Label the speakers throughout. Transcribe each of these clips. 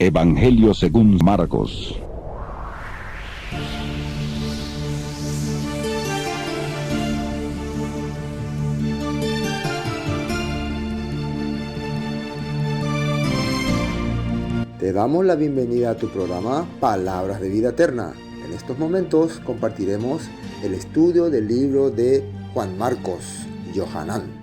Speaker 1: Evangelio según Marcos.
Speaker 2: Te damos la bienvenida a tu programa Palabras de Vida Eterna. En estos momentos compartiremos el estudio del libro de Juan Marcos, Yohanan.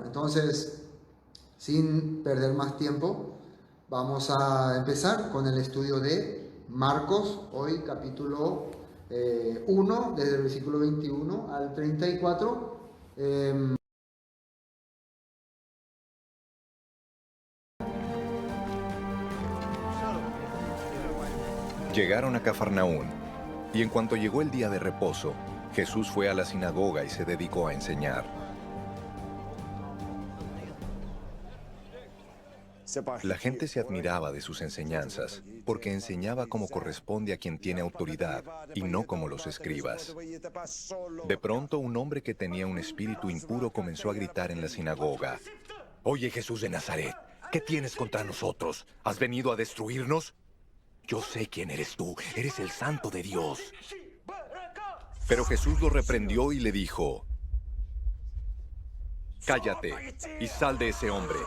Speaker 2: Entonces, sin perder más tiempo, vamos a empezar con el estudio de Marcos, hoy capítulo 1, desde el versículo 21 al 34.
Speaker 3: Llegaron a Cafarnaún, y en cuanto llegó el día de reposo, Jesús fue a la sinagoga y se dedicó a enseñar. La gente se admiraba de sus enseñanzas, porque enseñaba como corresponde a quien tiene autoridad, y no como los escribas. De pronto, un hombre que tenía un espíritu impuro comenzó a gritar en la sinagoga: «Oye, Jesús de Nazaret, ¿qué tienes contra nosotros? ¿Has venido a destruirnos? Yo sé quién eres tú, eres el Santo de Dios». Pero Jesús lo reprendió y le dijo: «Cállate y sal de ese hombre».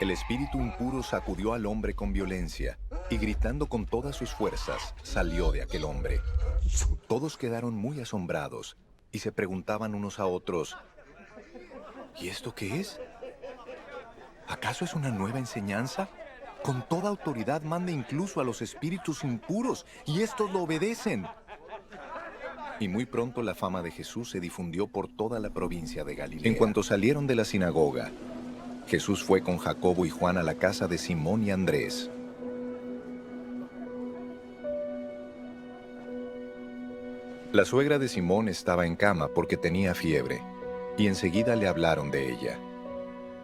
Speaker 3: El espíritu impuro sacudió al hombre con violencia y, gritando con todas sus fuerzas, salió de aquel hombre. Todos quedaron muy asombrados y se preguntaban unos a otros: ¿y esto qué es? ¿Acaso es una nueva enseñanza? Con toda autoridad manda incluso a los espíritus impuros, y estos lo obedecen. Y muy pronto la fama de Jesús se difundió por toda la provincia de Galilea. En cuanto salieron de la sinagoga, Jesús fue con Jacobo y Juan a la casa de Simón y Andrés. La suegra de Simón estaba en cama porque tenía fiebre, y enseguida le hablaron de ella.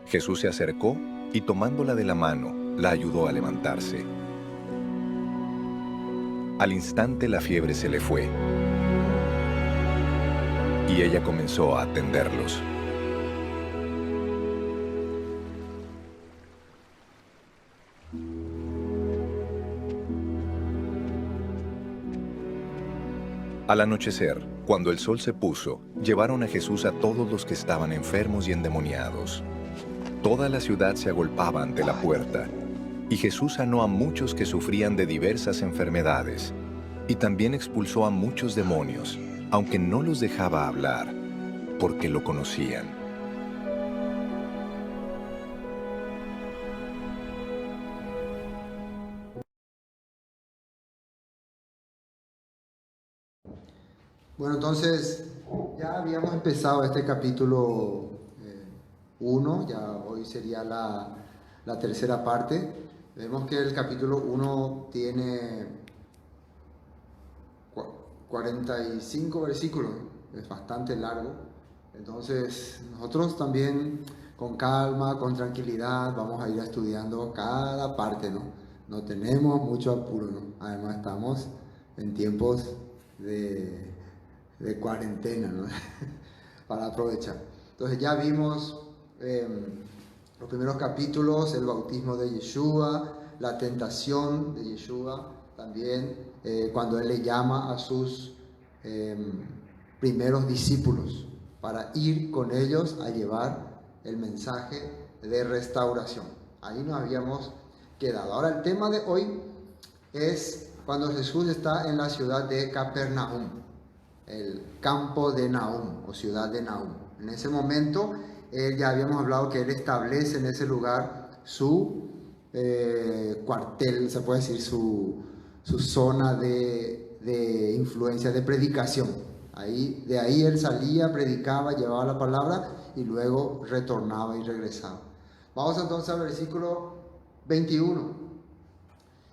Speaker 3: Jesús se acercó y, tomándola de la mano, la ayudó a levantarse. Al instante la fiebre se le fue, y ella comenzó a atenderlos. Al anochecer, cuando el sol se puso, llevaron a Jesús a todos los que estaban enfermos y endemoniados. Toda la ciudad se agolpaba ante la puerta, y Jesús sanó a muchos que sufrían de diversas enfermedades, y también expulsó a muchos demonios, aunque no los dejaba hablar, porque lo conocían.
Speaker 2: Bueno, entonces ya habíamos empezado este capítulo 1, ya hoy sería la tercera parte. Vemos que el capítulo 1 tiene 45 versículos, es bastante largo. Entonces nosotros también con calma, con tranquilidad, vamos a ir estudiando cada parte, ¿no? No tenemos mucho apuro, ¿no? Además estamos en tiempos de cuarentena, ¿no? Para aprovechar. Entonces ya vimos los primeros capítulos, el bautismo de Yeshua, la tentación de Yeshua, también cuando Él le llama a sus primeros discípulos para ir con ellos a llevar el mensaje de restauración. Ahí nos habíamos quedado. Ahora el tema de hoy es cuando Jesús está en la ciudad de Capernaum, el campo de Nahum o ciudad de Nahum. En ese momento ya habíamos hablado que Él establece en ese lugar su cuartel, se puede decir, su zona de influencia, de predicación. De ahí Él salía, predicaba, llevaba la palabra y luego retornaba y regresaba. Vamos entonces al versículo 21.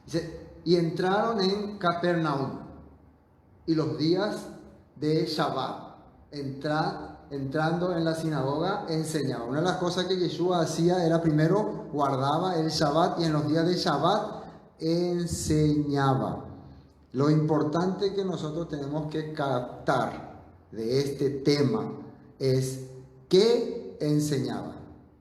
Speaker 2: Dice, y entraron en Capernaum, y los días de Shabbat, entrando en la sinagoga, enseñaba. Una de las cosas que Yeshua hacía era primero guardaba el Shabbat, y en los días de Shabbat enseñaba. Lo importante que nosotros tenemos que captar de este tema es qué enseñaba.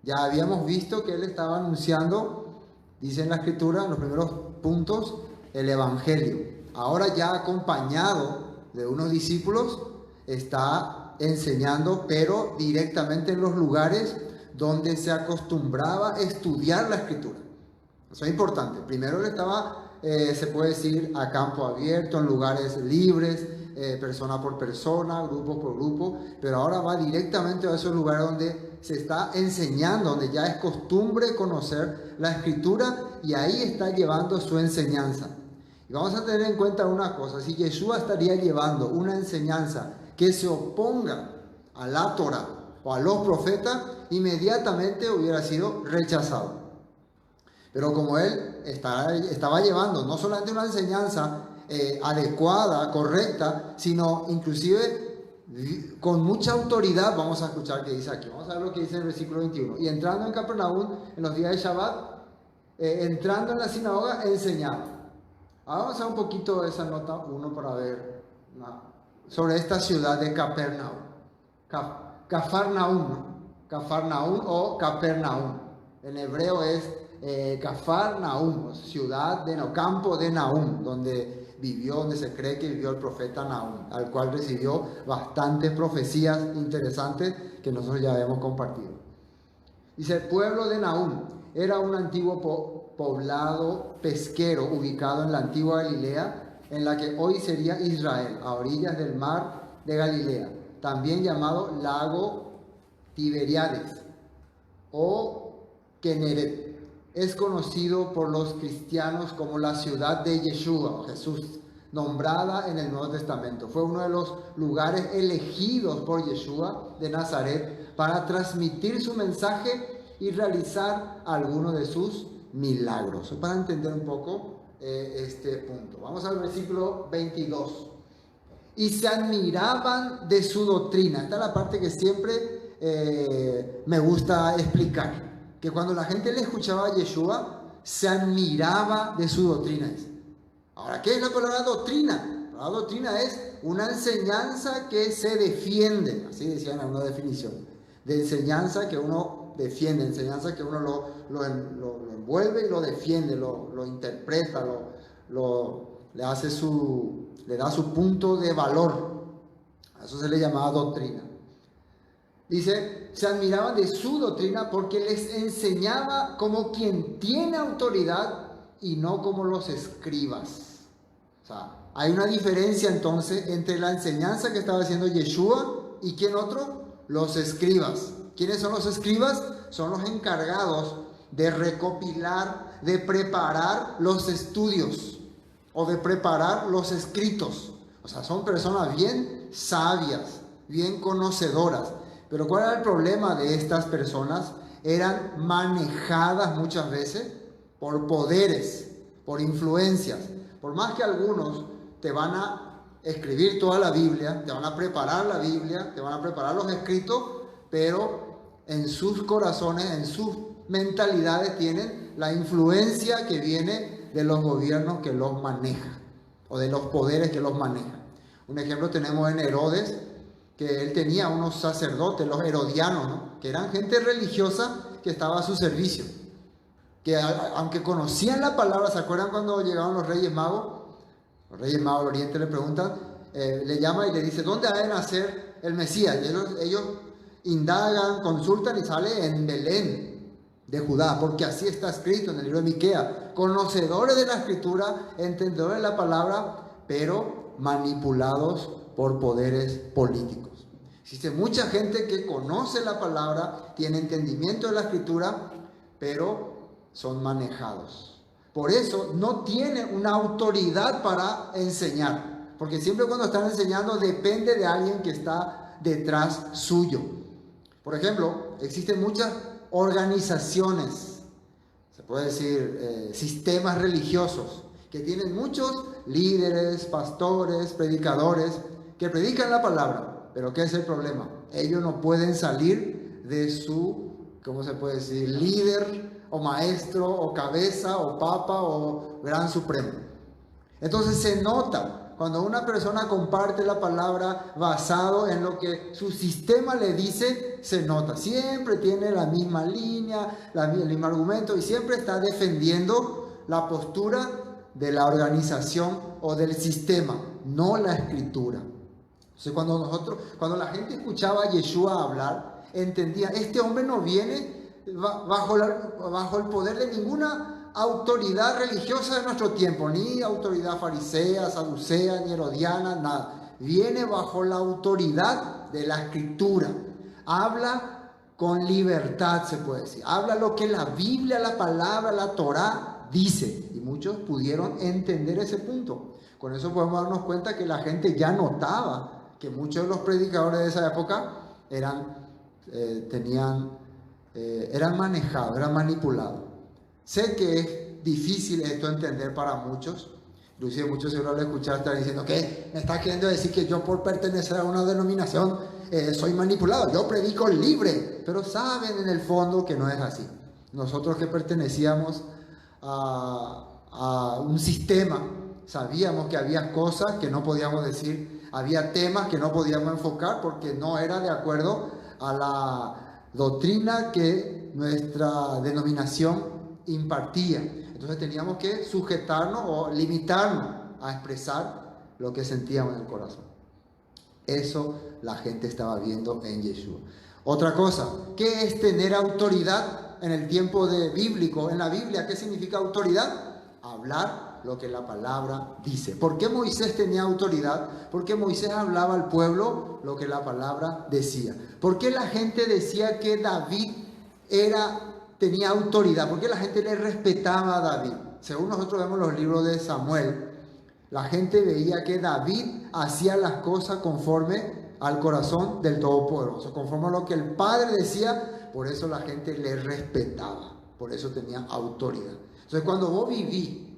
Speaker 2: Ya habíamos visto que él estaba anunciando, dice en la escritura, en los primeros puntos, el evangelio. Ahora ya acompañado de unos discípulos, está enseñando, pero directamente en los lugares donde se acostumbraba a estudiar la escritura. Eso es importante. Primero él estaba, se puede decir, a campo abierto, en lugares libres, persona por persona, grupo por grupo, pero ahora va directamente a esos lugares donde se está enseñando, donde ya es costumbre conocer la escritura, y ahí está llevando su enseñanza. Y vamos a tener en cuenta una cosa: si Yeshua estaría llevando una enseñanza que se oponga a la Torah o a los profetas, inmediatamente hubiera sido rechazado. Pero como él estaba llevando no solamente una enseñanza adecuada, correcta, sino inclusive con mucha autoridad, vamos a escuchar qué dice aquí. Vamos a ver lo que dice en el versículo 21. Y entrando en Capernaum, en los días de Shabbat, entrando en la sinagoga, enseñaba. Ahora vamos a ver un poquito de esa nota 1 para ver sobre esta ciudad de Capernaum. Cafarnaum, ¿no? Cafarnaum o Capernaum. En hebreo es Cafarnaum, ciudad de campo de Nahum, donde se cree que vivió el profeta Nahum, al cual recibió bastantes profecías interesantes que nosotros ya hemos compartido. Dice, el pueblo de Nahum era un antiguo poblado pesquero ubicado en la antigua Galilea, en la que hoy sería Israel, a orillas del mar de Galilea, también llamado lago Tiberíades o Keneret. Es conocido por los cristianos como la ciudad de Yeshua, Jesús, nombrada en el Nuevo Testamento. Fue uno de los lugares elegidos por Yeshua de Nazaret para transmitir su mensaje y realizar algunos de sus milagros. Para entender un poco este punto. Vamos al versículo 22. Y se admiraban de su doctrina. Esta es la parte que siempre me gusta explicar. Que cuando la gente le escuchaba a Yeshua, se admiraba de su doctrina. Ahora, ¿qué es la palabra doctrina? La doctrina es una enseñanza que se defiende. Así decían en una definición. De enseñanza que uno defiende, enseñanza que uno lo envuelve y lo defiende, lo interpreta, le da su punto de valor. A eso se le llamaba doctrina. Dice, se admiraban de su doctrina porque les enseñaba como quien tiene autoridad y no como los escribas. O sea, hay una diferencia entonces entre la enseñanza que estaba haciendo Yeshua y ¿quién otro? Los escribas. ¿Quiénes son los escribas? Son los encargados de recopilar, de preparar los estudios o de preparar los escritos. O sea, son personas bien sabias, bien conocedoras. Pero ¿cuál era el problema de estas personas? Eran manejadas muchas veces por poderes, por influencias. Por más que algunos te van a escribir toda la Biblia, te van a preparar la Biblia, te van a preparar los escritos, pero en sus corazones, en sus mentalidades tienen la influencia que viene de los gobiernos que los manejan o de los poderes que los manejan. Un ejemplo tenemos en Herodes, que él tenía unos sacerdotes, los herodianos, ¿no? Que eran gente religiosa que estaba a su servicio, que aunque conocían la palabra, ¿se acuerdan cuando llegaban los Reyes Magos? Los Reyes Magos del Oriente le preguntan, le llama y le dice, ¿dónde ha de nacer el Mesías? Y ellos indagan, consultan y sale en Belén de Judá, porque así está escrito en el libro de Miquea. Conocedores de la escritura, entendedores de la palabra, pero manipulados por poderes políticos. Existe mucha gente que conoce la palabra, tiene entendimiento de la escritura, pero son manejados. Por eso no tienen una autoridad para enseñar, porque siempre cuando están enseñando depende de alguien que está detrás suyo. Por ejemplo, existen muchas organizaciones, se puede decir, sistemas religiosos que tienen muchos líderes, pastores, predicadores que predican la palabra. Pero ¿qué es el problema? Ellos no pueden salir de su, ¿cómo se puede decir?, líder o maestro o cabeza o papa o gran supremo. Entonces se nota cuando una persona comparte la palabra basado en lo que su sistema le dice, se nota. Siempre tiene la misma línea, el mismo argumento y siempre está defendiendo la postura de la organización o del sistema, no la escritura. Entonces cuando la gente escuchaba a Yeshua hablar, entendía, este hombre no viene bajo el poder de ninguna autoridad religiosa de nuestro tiempo, ni autoridad farisea, saducea, ni herodiana, nada. Viene bajo la autoridad de la escritura. Habla con libertad, se puede decir. Habla lo que la Biblia, la palabra, la Torá dice. Y muchos pudieron entender ese punto. Con eso podemos darnos cuenta que la gente ya notaba que muchos de los predicadores de esa época eran manejados, eran manipulados. Sé que es difícil esto entender para muchos. Inclusive muchos seguro al escuchar están diciendo que me está queriendo decir que yo por pertenecer a una denominación soy manipulado. Yo predico libre. Pero saben en el fondo que no es así. Nosotros que pertenecíamos a un sistema, sabíamos que había cosas que no podíamos decir, había temas que no podíamos enfocar porque no era de acuerdo a la doctrina que nuestra denominación impartía. Entonces teníamos que sujetarnos o limitarnos a expresar lo que sentíamos en el corazón. Eso la gente estaba viendo en Yeshua. Otra cosa, ¿qué es tener autoridad en el tiempo bíblico? En la Biblia, ¿qué significa autoridad? Hablar lo que la palabra dice. ¿Por qué Moisés tenía autoridad? Porque Moisés hablaba al pueblo lo que la palabra decía. ¿Por qué la gente decía que David tenía autoridad? ¿Por qué la gente le respetaba a David? Según nosotros vemos los libros de Samuel, la gente veía que David hacía las cosas conforme al corazón del Todopoderoso, conforme a lo que el Padre decía. Por eso la gente le respetaba, por eso tenía autoridad. Entonces cuando vos vivís,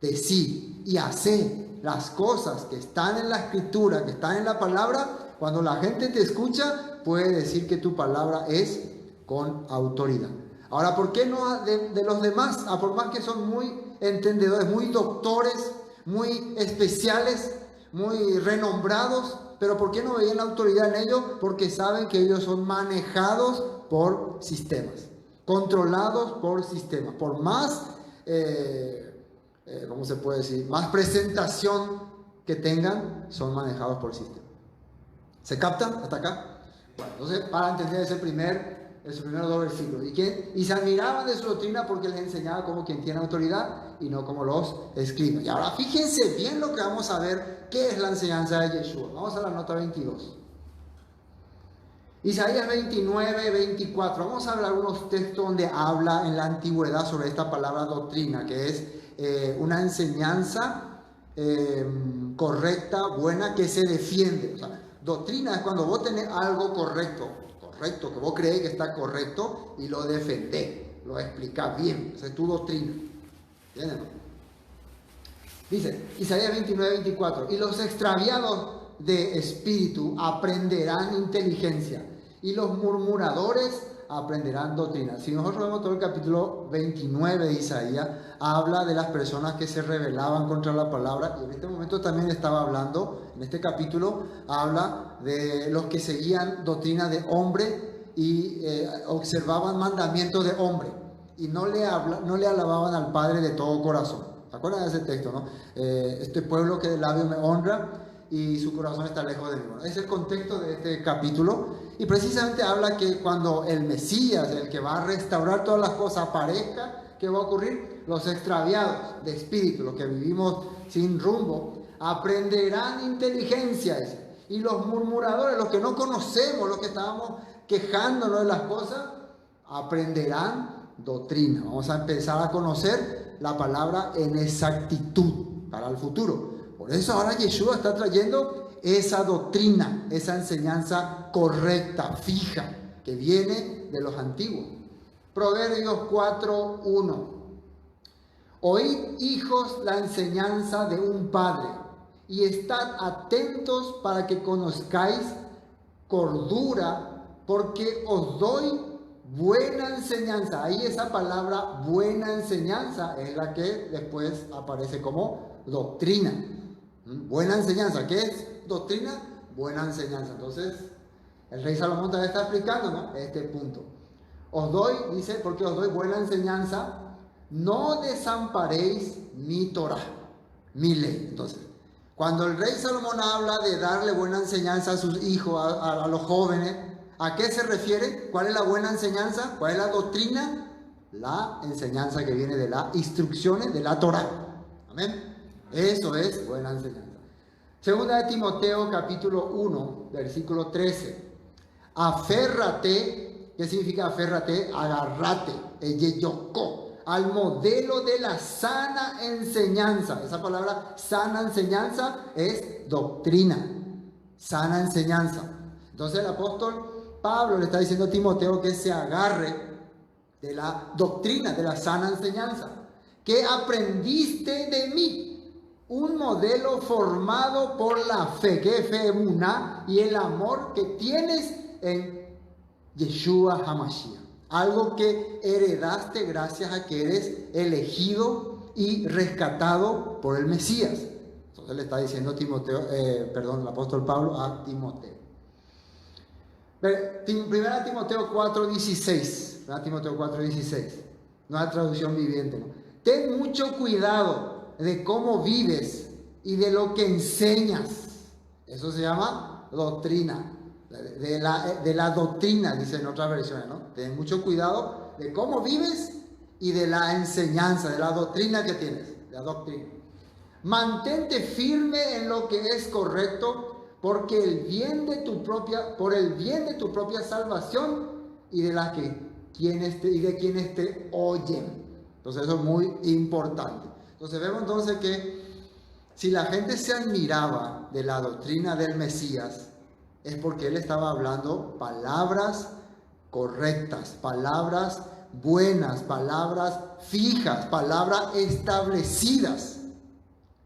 Speaker 2: decís y hacés las cosas que están en la escritura, que están en la palabra, cuando la gente te escucha, puede decir que tu palabra es con autoridad. Ahora, ¿por qué no de los demás? Por más que son muy entendedores, muy doctores, muy especiales, muy renombrados, pero ¿por qué no veían la autoridad en ellos? Porque saben que ellos son manejados por sistemas, controlados por sistemas. Por más, ¿cómo se puede decir? Más presentación que tengan, son manejados por sistemas. ¿Se captan hasta acá? Bueno, entonces, para entender ese primer dos versículos. Y se admiraban de su doctrina porque les enseñaba como quien tiene autoridad y no como los escribas. Y ahora fíjense bien lo que vamos a ver, qué es la enseñanza de Yeshua. Vamos a la nota 22. Isaías 29, 24. Vamos a ver algunos textos donde habla en la antigüedad sobre esta palabra doctrina, que es una enseñanza correcta, buena, que se defiende. O sea, doctrina es cuando vos tenés algo correcto, que vos creés que está correcto y lo defendés, lo explicás bien. Esa es tu doctrina. ¿Entienden? Dice Isaías 29, 24. Y los extraviados de espíritu aprenderán inteligencia, y los murmuradores aprenderán doctrina. Si nosotros vemos todo el capítulo 29 de Isaías, habla de las personas que se rebelaban contra la palabra, y en este momento también estaba hablando, en este capítulo, habla de los que seguían doctrina de hombre y observaban mandamientos de hombre, y no le alababan al Padre de todo corazón. ¿Se acuerdan de ese texto, no? Este pueblo que de labio me honra y su corazón está lejos de mí. Bueno, es el contexto de este capítulo, y precisamente habla que cuando el Mesías, el que va a restaurar todas las cosas, aparezca, ¿qué va a ocurrir? Los extraviados de espíritu, los que vivimos sin rumbo, aprenderán inteligencia, y los murmuradores, los que no conocemos, los que estábamos quejándonos de las cosas, aprenderán doctrina. Vamos a empezar a conocer la palabra en exactitud para el futuro. Por eso ahora Yeshua está trayendo esa doctrina, esa enseñanza correcta, fija, que viene de los antiguos. Proverbios 4:1. Oíd, hijos, la enseñanza de un padre, y estad atentos para que conozcáis cordura, porque os doy buena enseñanza. Ahí esa palabra buena enseñanza es la que después aparece como doctrina. Buena enseñanza, ¿qué es doctrina? Buena enseñanza. Entonces, el rey Salomón también está explicando, ¿no?, este punto. Os doy, dice, porque os doy buena enseñanza, no desamparéis mi Torah, mi ley. Entonces, cuando el rey Salomón habla de darle buena enseñanza a sus hijos, a los jóvenes, ¿a qué se refiere? ¿Cuál es la buena enseñanza? ¿Cuál es la doctrina? La enseñanza que viene de las instrucciones de la Torah. Amén. Eso es buena enseñanza. Segunda de Timoteo, capítulo 1, versículo 13. Aférrate, ¿qué significa aférrate? Agárrate, eyeyoko, al modelo de la sana enseñanza. Esa palabra sana enseñanza es doctrina, sana enseñanza. Entonces el apóstol Pablo le está diciendo a Timoteo que se agarre de la doctrina, de la sana enseñanza. ¿Qué aprendiste de mí? Un modelo formado por la fe, que es fe emuná, y el amor que tienes en Yeshua HaMashiach. Algo que heredaste gracias a que eres elegido y rescatado por el Mesías. Entonces le está diciendo el apóstol Pablo a Timoteo. Primera Timoteo 4:16. Primera Timoteo 4:16. Nueva traducción viviente, ¿no? Ten mucho cuidado de cómo vives y de lo que enseñas. Eso se llama doctrina. De la doctrina, dice en otras versiones, ¿no? Ten mucho cuidado de cómo vives y de la enseñanza, de la doctrina que tienes, la doctrina. Mantente firme en lo que es correcto, porque por el bien de tu propia salvación y de quienes te oyen. Entonces eso es muy importante. Entonces vemos entonces que si la gente se admiraba de la doctrina del Mesías, es porque él estaba hablando palabras correctas, palabras buenas, palabras fijas, palabras establecidas.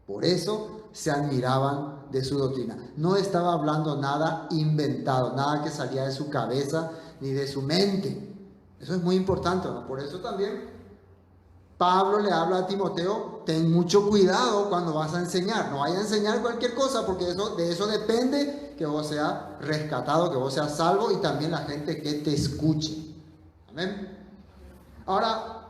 Speaker 2: Por eso se admiraban de su doctrina. No estaba hablando nada inventado, nada que salía de su cabeza ni de su mente. Eso es muy importante, ¿no? Por eso también Pablo le habla a Timoteo: ten mucho cuidado cuando vas a enseñar. No vayas a enseñar cualquier cosa, porque de eso depende que vos seas rescatado, que vos seas salvo, y también la gente que te escuche. Amén. Ahora,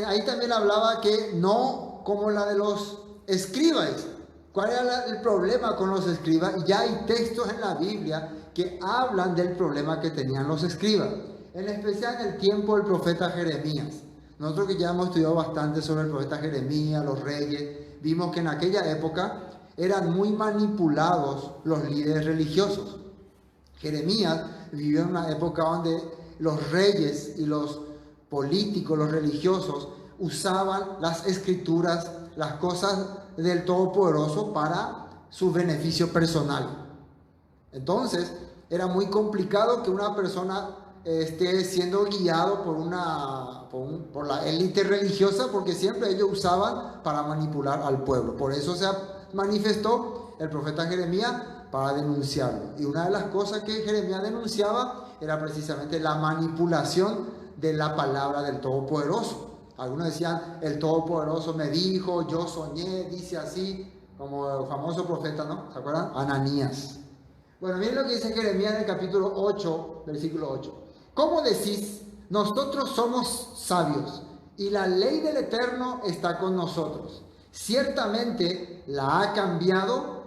Speaker 2: ahí también hablaba que no como la de los escribas. ¿Cuál era el problema con los escribas? Ya hay textos en la Biblia que hablan del problema que tenían los escribas, en especial en el tiempo del profeta Jeremías. Nosotros que ya hemos estudiado bastante sobre el profeta Jeremías, los reyes, vimos que en aquella época eran muy manipulados los líderes religiosos. Jeremías vivió en una época donde los reyes y los políticos, los religiosos, usaban las escrituras, las cosas del Todopoderoso para su beneficio personal. Entonces, era muy complicado que una persona esté siendo guiado por la élite religiosa, porque siempre ellos usaban para manipular al pueblo. Por eso se manifestó el profeta Jeremías para denunciarlo. Y una de las cosas que Jeremías denunciaba era precisamente la manipulación de la palabra del Todopoderoso. Algunos decían: el Todopoderoso me dijo, yo soñé, dice así, como el famoso profeta, ¿no? ¿Se acuerdan? Ananías. Bueno, miren lo que dice Jeremías en el capítulo 8, versículo 8. ¿Cómo decís? Nosotros somos sabios y la ley del Eterno está con nosotros. Ciertamente la ha cambiado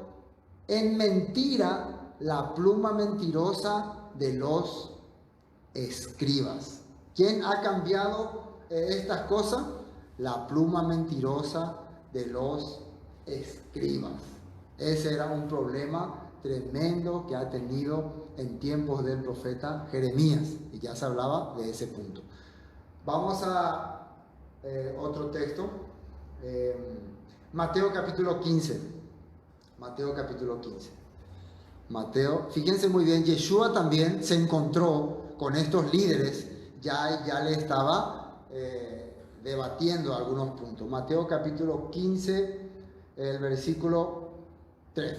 Speaker 2: en mentira la pluma mentirosa de los escribas. ¿Quién ha cambiado estas cosas? La pluma mentirosa de los escribas. Ese era un problema tremendo que ha tenido en tiempos del profeta Jeremías, y ya se hablaba de ese punto. Vamos a otro texto, Mateo capítulo 15. Mateo capítulo 15. Mateo, fíjense muy bien, Yeshua también se encontró con estos líderes, ya le estaba debatiendo algunos puntos. Mateo capítulo 15, el versículo 3.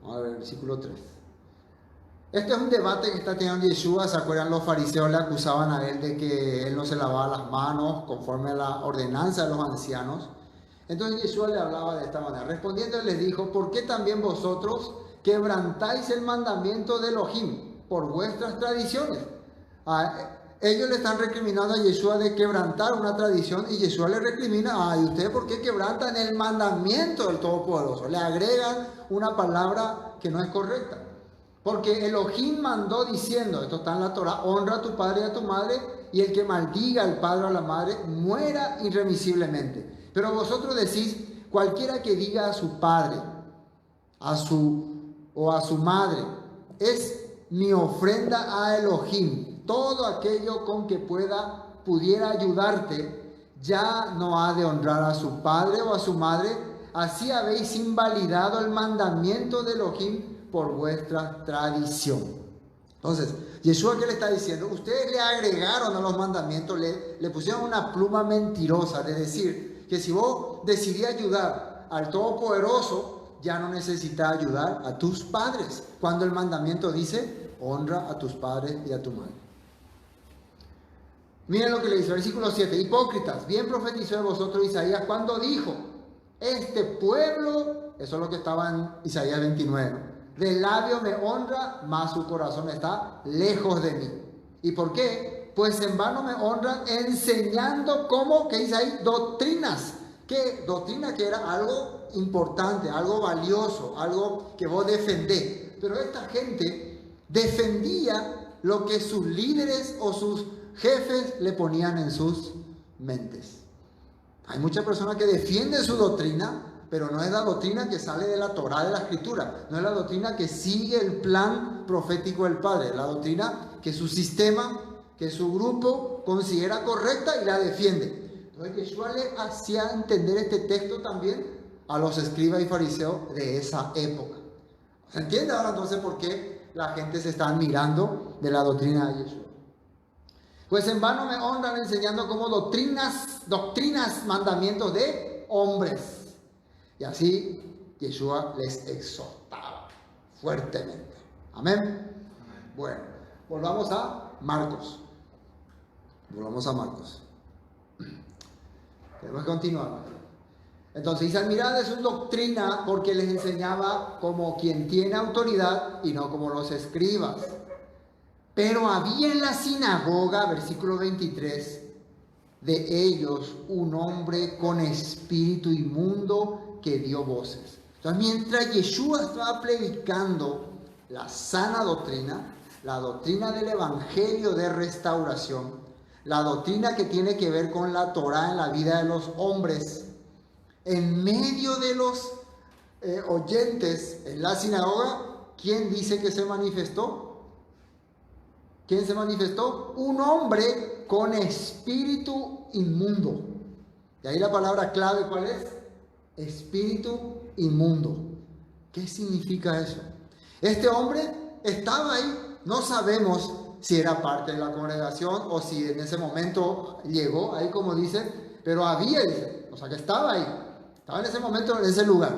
Speaker 2: Vamos a ver el versículo 3. Este es un debate que está teniendo Yeshua. ¿Se acuerdan? Los fariseos le acusaban a él de que él no se lavaba las manos conforme a la ordenanza de los ancianos. Entonces Yeshua le hablaba de esta manera. Respondiendo, les dijo: ¿por qué también vosotros quebrantáis el mandamiento de Elohim por vuestras tradiciones? Ellos le están recriminando a Yeshua de quebrantar una tradición, y Yeshua le recrimina: ¿y ustedes por qué quebrantan el mandamiento del Todopoderoso? Le agregan una palabra que no es correcta. Porque Elohim mandó diciendo, esto está en la Torah: honra a tu padre y a tu madre, y el que maldiga al padre o a la madre muera irremisiblemente. Pero vosotros decís: cualquiera que diga a su padre o a su madre, es mi ofrenda a Elohim, todo aquello con que pudiera ayudarte, ya no ha de honrar a su padre o a su madre. Así habéis invalidado el mandamiento de Elohim por vuestra tradición. Entonces, Yeshua, ¿qué le está diciendo? Ustedes le agregaron a los mandamientos, le pusieron una pluma mentirosa de decir que si vos decidís ayudar al Todopoderoso, ya no necesitas ayudar a tus padres, cuando el mandamiento dice: honra a tus padres y a tu madre. Miren lo que le dice, versículo 7. Hipócritas, bien profetizó de vosotros Isaías cuando dijo: este pueblo, eso es lo que estaba en Isaías 29, ¿no? De labio me honra, mas su corazón está lejos de mí. ¿Y por qué? Pues en vano me honran, enseñando como, ¿qué dice ahí? Doctrinas. ¿Qué? Doctrina, que era algo importante, algo valioso, algo que vos defendés. Pero esta gente defendía lo que sus líderes o sus jefes le ponían en sus mentes. Hay muchas personas que defienden su doctrina, pero no es la doctrina que sale de la Torá, de la Escritura. No es la doctrina que sigue el plan profético del Padre. Es la doctrina que su sistema, que su grupo considera correcta y la defiende. Entonces Yeshua le hacía entender este texto también a los escribas y fariseos de esa época. ¿Se entiende ahora entonces por qué la gente se está admirando de la doctrina de Yeshua? Pues en vano me honran enseñando como doctrinas, mandamientos de hombres. Y así Yeshua les exhortaba fuertemente. Amén. Bueno, volvamos a Marcos. Tenemos que continuar. Entonces dice: mirad de su doctrina, porque les enseñaba como quien tiene autoridad y no como los escribas. Pero había en la sinagoga, versículo 23, de ellos un hombre con espíritu inmundo que dio voces. Entonces, mientras Yeshua estaba predicando la sana doctrina, la doctrina del evangelio de restauración, la doctrina que tiene que ver con la Torá en la vida de los hombres, en medio de los oyentes en la sinagoga, ¿quién dice que se manifestó? ¿Quién se manifestó? Un hombre con espíritu inmundo. Y ahí la palabra clave, ¿cuál es? Espíritu inmundo. ¿Qué significa eso? Este hombre estaba ahí. No sabemos si era parte de la congregación o si en ese momento llegó ahí, como dicen, pero había, dice, o sea que estaba ahí. Estaba en ese momento, en ese lugar.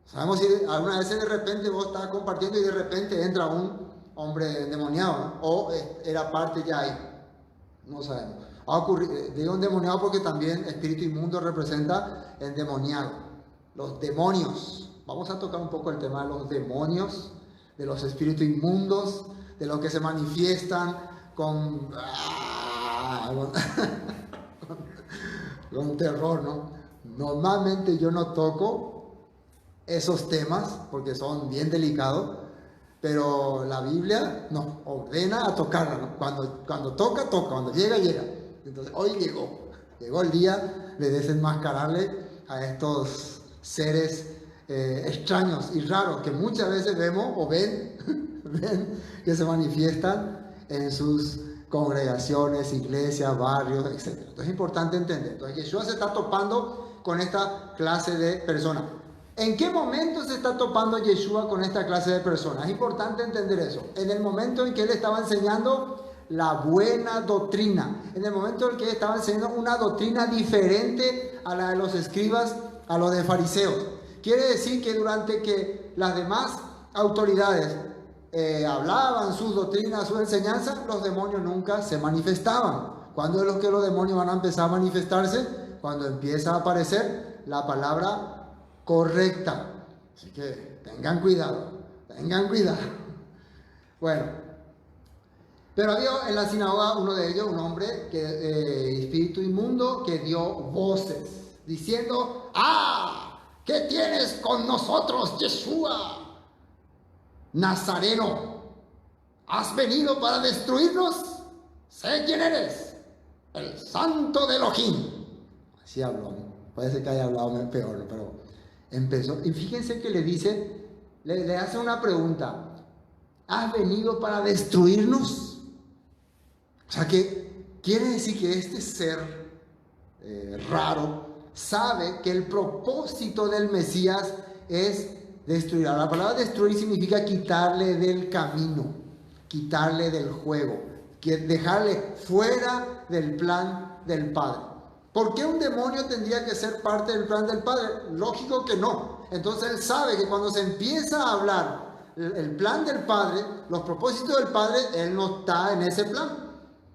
Speaker 2: Sabemos si alguna vez de repente vos estás compartiendo y de repente entra un hombre endemoniado, ¿no? O era parte ya ahí. No sabemos. Ha ocurrido, digo endemoniado porque también espíritu inmundo representa endemoniado. Los demonios. Vamos a tocar un poco el tema de los demonios, de los espíritus inmundos, de los que se manifiestan con terror, ¿no? Normalmente yo no toco esos temas porque son bien delicados, pero la Biblia nos ordena a tocarla, ¿no? Cuando toca, cuando llega, llega. Entonces hoy llegó el día de desenmascararle a estos seres extraños y raros que muchas veces vemos o ven que se manifiestan en sus congregaciones, iglesias, barrios, etc. Entonces es importante entender. Entonces Yeshua se está topando con esta clase de personas. ¿En qué momento se está topando Yeshua con esta clase de personas? Es importante entender eso. En el momento en que él estaba enseñando la buena doctrina. En el momento en que estaban enseñando una doctrina diferente a la de los escribas, a los de fariseos. Quiere decir que durante que las demás autoridades hablaban sus doctrinas, su enseñanza, los demonios nunca se manifestaban. ¿Cuándo es lo que los demonios van a empezar a manifestarse? Cuando empieza a aparecer la palabra correcta. Así que tengan cuidado, tengan cuidado. Bueno, pero había en la sinagoga uno de ellos, un hombre espíritu inmundo, que dio voces diciendo: ¡Ah! ¿Qué tienes con nosotros, Yeshua, Nazareno? ¿Has venido para destruirnos? Sé quién eres, el santo de Elohim. Así habló. Parece que haya hablado peor, ¿no? Pero empezó. Y fíjense que le dice, le hace una pregunta: ¿has venido para destruirnos? O sea que quiere decir que este ser raro sabe que el propósito del Mesías es destruir. La palabra destruir significa quitarle del camino, quitarle del juego, dejarle fuera del plan del Padre. ¿Por qué un demonio tendría que ser parte del plan del Padre? Lógico que no. Entonces él sabe que cuando se empieza a hablar el plan del Padre, los propósitos del Padre, él no está en ese plan.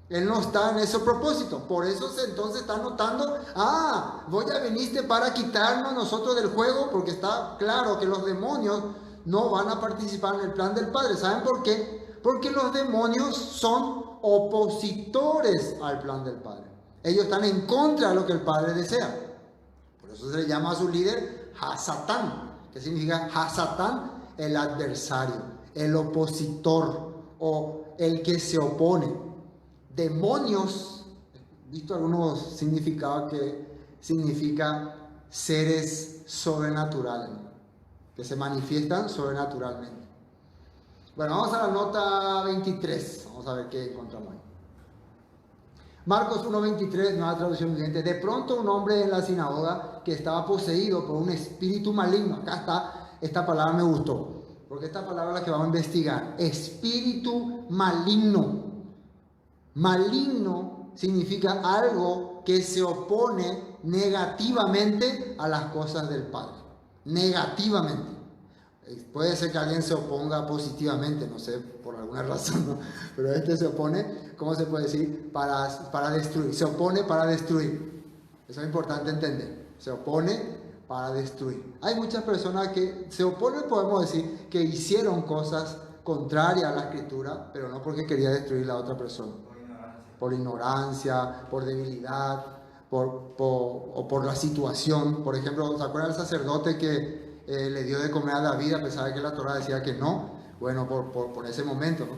Speaker 2: Él no está en ese propósito. Por eso entonces está notando: ah, vos ya viniste para quitarnos nosotros del juego, porque está claro que los demonios no van a participar en el plan del Padre. ¿Saben por qué? Porque los demonios son opositores al plan del Padre. Ellos están en contra de lo que el Padre desea. Por eso se le llama a su líder Hasatán. ¿Qué significa Hasatán? El adversario, el opositor o el que se opone. Demonios, visto algunos significados, que significa seres sobrenaturales, que se manifiestan sobrenaturalmente. Bueno, vamos a la nota 23. Vamos a ver qué encontramos ahí. Marcos 1:23, nueva traducción viviente. De pronto un hombre en la sinagoga que estaba poseído por un espíritu maligno. Acá está, esta palabra me gustó, porque esta palabra es la que vamos a investigar. Espíritu maligno. Maligno significa algo que se opone negativamente a las cosas del Padre. Negativamente. Puede ser que alguien se oponga positivamente, no sé, por alguna razón, ¿no? Pero este se opone, ¿cómo se puede decir? Para destruir. Se opone para destruir. Eso es importante entender. Se opone para destruir. Hay muchas personas que se oponen, podemos decir, que hicieron cosas contrarias a la Escritura, pero no porque quería destruir a la otra persona. Por ignorancia, por debilidad, o por la situación. Por ejemplo, ¿se acuerdan del sacerdote que le dio de comer a David a pesar de que la Torá decía que no? Bueno, por ese momento, ¿no?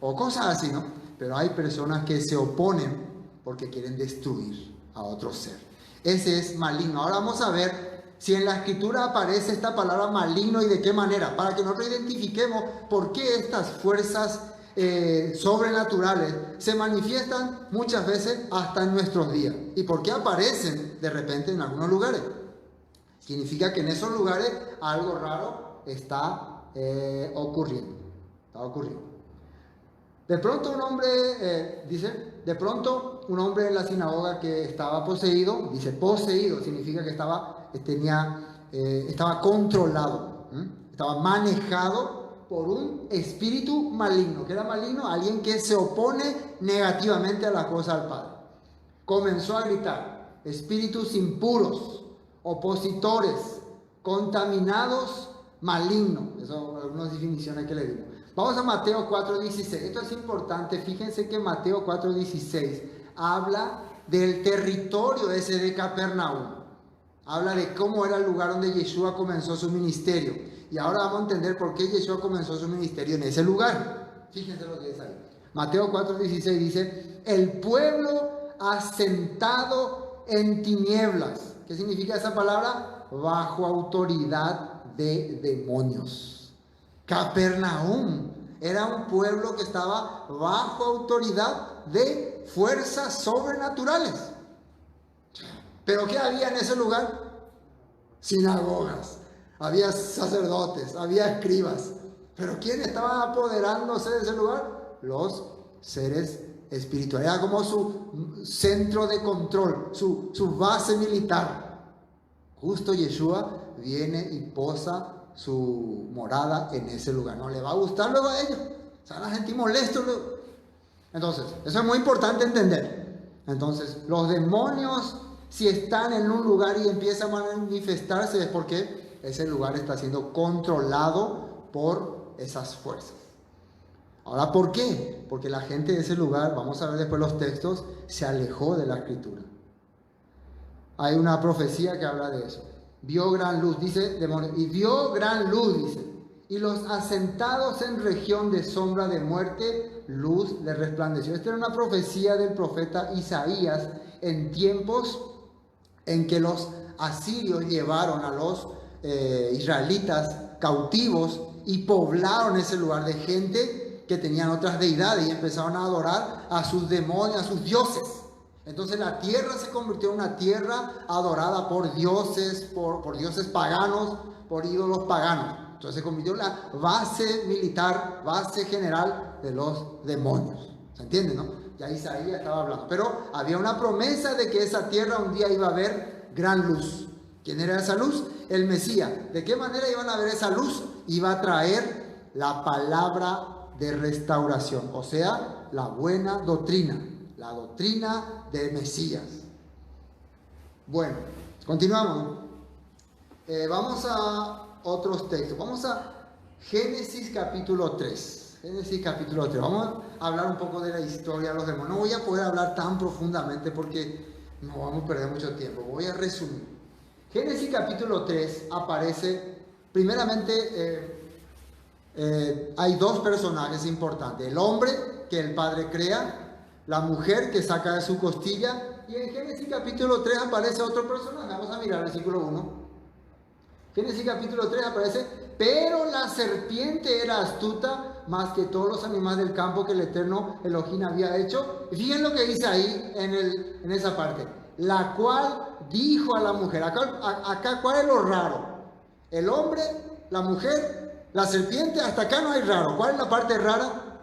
Speaker 2: O cosas así, ¿no? Pero hay personas que se oponen porque quieren destruir a otro ser. Ese es maligno. Ahora vamos a ver si en la Escritura aparece esta palabra maligno y de qué manera, para que nosotros identifiquemos por qué estas fuerzas sobrenaturales se manifiestan muchas veces hasta en nuestros días. ¿Y por qué aparecen de repente en algunos lugares? Significa que en esos lugares algo raro está ocurriendo. Está ocurriendo. De pronto un hombre, de pronto un hombre en la sinagoga que estaba poseído, dice poseído, significa que estaba controlado, estaba manejado por un espíritu maligno. ¿Qué era maligno? Alguien que se opone negativamente a las cosas del Padre. Comenzó a gritar: espíritus impuros, opositores, contaminados, malignos. Esas son algunas definiciones que le dimos. Vamos a Mateo 4:16. Esto es importante. Fíjense que Mateo 4:16 habla del territorio ese de Capernaum. Habla de cómo era el lugar donde Yeshua comenzó su ministerio. Y ahora vamos a entender por qué Yeshua comenzó su ministerio en ese lugar. Fíjense lo que dice ahí. Mateo 4:16 dice: el pueblo asentado en tinieblas. ¿Qué significa esa palabra? Bajo autoridad de demonios. Capernaum era un pueblo que estaba bajo autoridad de fuerzas sobrenaturales. ¿Pero qué había en ese lugar? Sinagogas, había sacerdotes, había escribas. ¿Pero quién estaba apoderándose de ese lugar? Los seres espiritual. Era como su centro de control, su base militar. Justo Yeshua viene y posa su morada en ese lugar. No le va a gustar luego a ellos. Se van a sentir molestos luego. Entonces, eso es muy importante entender. Entonces, los demonios, si están en un lugar y empiezan a manifestarse, es porque ese lugar está siendo controlado por esas fuerzas. Ahora, ¿por qué? Porque la gente de ese lugar, vamos a ver después los textos, se alejó de la escritura. Hay una profecía que habla de eso. Vio gran luz, dice, demonio, y vio gran luz, dice. Y los asentados en región de sombra de muerte, luz les resplandeció. Esta era una profecía del profeta Isaías en tiempos en que los asirios llevaron a los israelitas cautivos y poblaron ese lugar de gente que tenían otras deidades y empezaron a adorar a sus demonios, a sus dioses. Entonces la tierra se convirtió en una tierra adorada por dioses, por dioses paganos, por ídolos paganos. Entonces se convirtió en la base militar, base general de los demonios. ¿Se entiende, no? Ya Isaías estaba hablando. Pero había una promesa de que esa tierra un día iba a haber gran luz. ¿Quién era esa luz? El Mesías. ¿De qué manera iban a ver esa luz? Iba a traer la palabra de restauración, o sea, la buena doctrina, la doctrina del Mesías. Bueno, continuamos. Vamos a otros textos. Vamos a Génesis capítulo 3. Génesis capítulo 3. Vamos a hablar un poco de la historia de los demonios. No voy a poder hablar tan profundamente porque no vamos a perder mucho tiempo. Voy a resumir. Génesis capítulo 3 aparece, primeramente, hay dos personajes importantes. El hombre que el Padre crea, la mujer que saca de su costilla. Y en Génesis capítulo 3 aparece otro personaje. Vamos a mirar el versículo 1. Génesis capítulo 3 aparece, pero la serpiente era astuta más que todos los animales del campo que el Eterno Elohim había hecho. Y fíjense lo que dice ahí en esa parte. La cual dijo a la mujer, acá ¿cuál es lo raro? El hombre, la mujer, la serpiente, hasta acá no hay raro. ¿Cuál es la parte rara?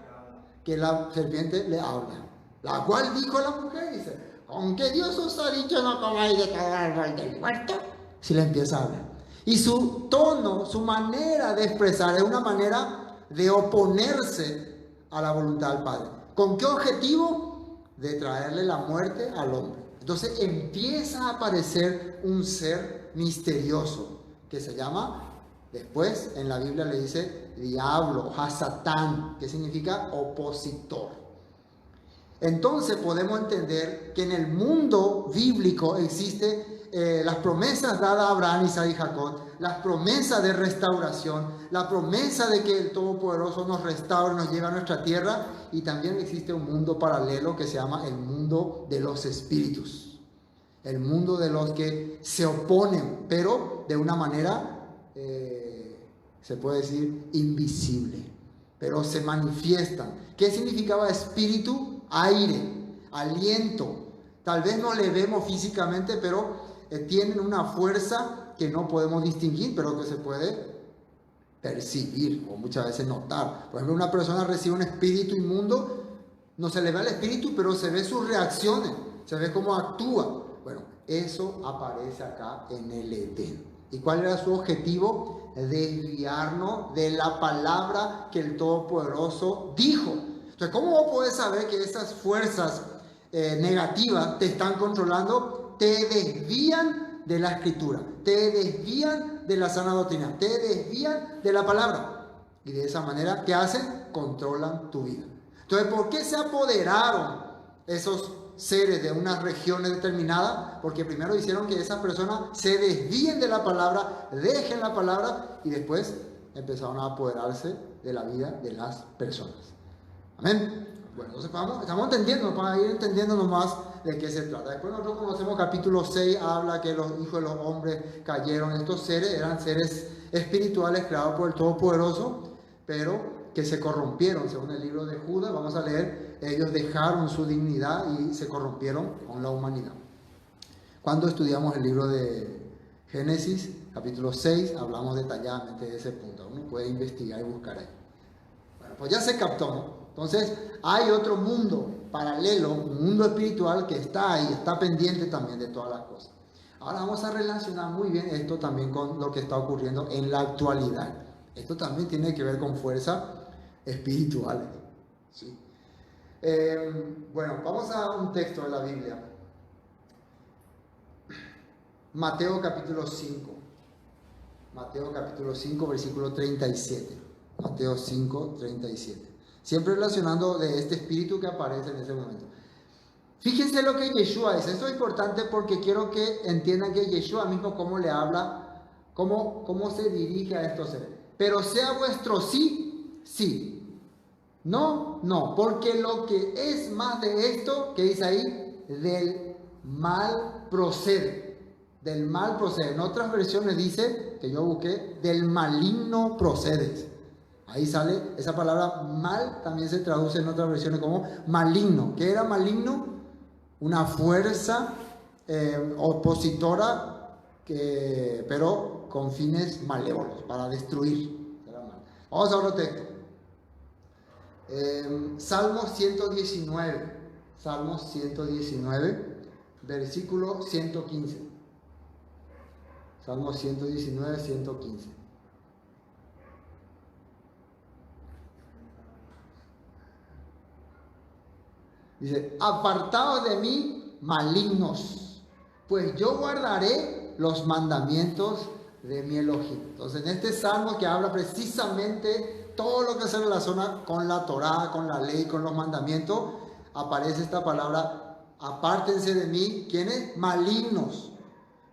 Speaker 2: Que la serpiente le habla. La cual dijo a la mujer, dice, aunque Dios os ha dicho no comáis de cada árbol del huerto. Si le empieza a hablar. Y su tono, su manera de expresar es una manera de oponerse a la voluntad del Padre. ¿Con qué objetivo? De traerle la muerte al hombre. Entonces empieza a aparecer un ser misterioso que se llama, después en la Biblia le dice diablo, Hasatán, que significa opositor. Entonces podemos entender que en el mundo bíblico existe las promesas dadas a Abraham, Isaac y Jacob, las promesas de restauración, la promesa de que el Todopoderoso nos restaure, nos lleve a nuestra tierra, y también existe un mundo paralelo que se llama el mundo de los espíritus, el mundo de los que se oponen, pero de una manera, se puede decir, invisible, pero se manifiestan. ¿Qué significaba espíritu? Aire, aliento. Tal vez no le vemos físicamente, pero tienen una fuerza que no podemos distinguir, pero que se puede percibir o muchas veces notar. Por ejemplo, una persona recibe un espíritu inmundo, no se le ve al espíritu, pero se ve sus reacciones, se ve cómo actúa. Bueno, eso aparece acá en el Edén. ¿Y cuál era su objetivo? Desviarnos de la palabra que el Todopoderoso dijo. Entonces, ¿cómo vos podés saber que esas fuerzas negativas te están controlando? Te desvían de la escritura, te desvían de la sana doctrina, te desvían de la palabra. Y de esa manera, ¿qué hacen? Controlan tu vida. Entonces, ¿por qué se apoderaron esos seres de unas regiones determinadas? Porque primero hicieron que esas personas se desvíen de la palabra, dejen la palabra, y después empezaron a apoderarse de la vida de las personas. Amén. Bueno, entonces estamos entendiendo, para ir entendiendo nomás de qué se trata. Después nosotros conocemos capítulo 6, habla que los hijos de los hombres cayeron. Estos seres eran seres espirituales creados por el Todopoderoso, pero que se corrompieron, según el libro de Judas. Vamos a leer, ellos dejaron su dignidad y se corrompieron con la humanidad. Cuando estudiamos el libro de Génesis, capítulo 6, hablamos detalladamente de ese punto. Uno puede investigar y buscar ahí. Bueno, pues ya se captó, ¿no? Entonces, hay otro mundo paralelo, un mundo espiritual que está ahí, está pendiente también de todas las cosas. Ahora vamos a relacionar muy bien esto también con lo que está ocurriendo en la actualidad. Esto también tiene que ver con fuerzas espirituales. ¿Sí? Bueno, vamos a un texto de la Biblia. Mateo capítulo 5. Mateo capítulo 5, versículo 37. Mateo 5, 37. Siempre relacionando de este espíritu que aparece en ese momento. Fíjense lo que Yeshua dice. Esto es importante porque quiero que entiendan que Yeshua mismo cómo le habla, cómo se dirige a estos seres. Pero sea vuestro sí, sí. No, no. Porque lo que es más de esto, que dice ahí, del mal procede. Del mal procede. En otras versiones dice, que yo busqué, del maligno procede. Ahí sale esa palabra mal, también se traduce en otras versiones como maligno. ¿Qué era maligno? Una fuerza opositora, pero con fines malévolos, para destruir. Vamos a otro texto. Salmos 119. Salmos 119, versículo 115. Salmos 119, 115. Dice, apartaos de mí, malignos, pues yo guardaré los mandamientos de mi Elohim. Entonces, en este salmo que habla precisamente todo lo que se relaciona con la Torá, con la ley, con los mandamientos, aparece esta palabra, apártense de mí, ¿quiénes? Malignos.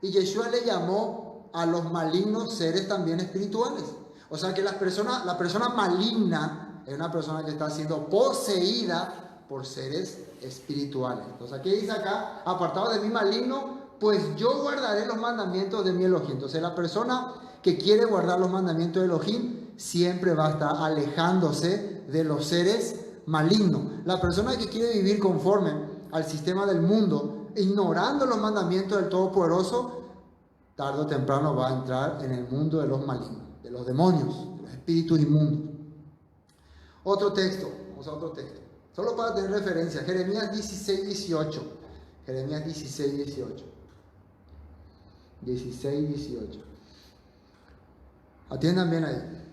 Speaker 2: Y Yeshua le llamó a los malignos seres también espirituales. O sea que la persona maligna es una persona que está siendo poseída por seres espirituales. Entonces, ¿qué dice acá? Apartado de mí, maligno, pues yo guardaré los mandamientos de mi Elohim. Entonces, la persona que quiere guardar los mandamientos de Elohim siempre va a estar alejándose de los seres malignos. La persona que quiere vivir conforme al sistema del mundo, ignorando los mandamientos del Todopoderoso, tarde o temprano va a entrar en el mundo de los malignos, de los demonios, de los espíritus inmundos. Otro texto, vamos a otro texto. Solo para tener referencia, Jeremías 16, 18. Jeremías 16, 18. 16, 18. Atiendan bien ahí.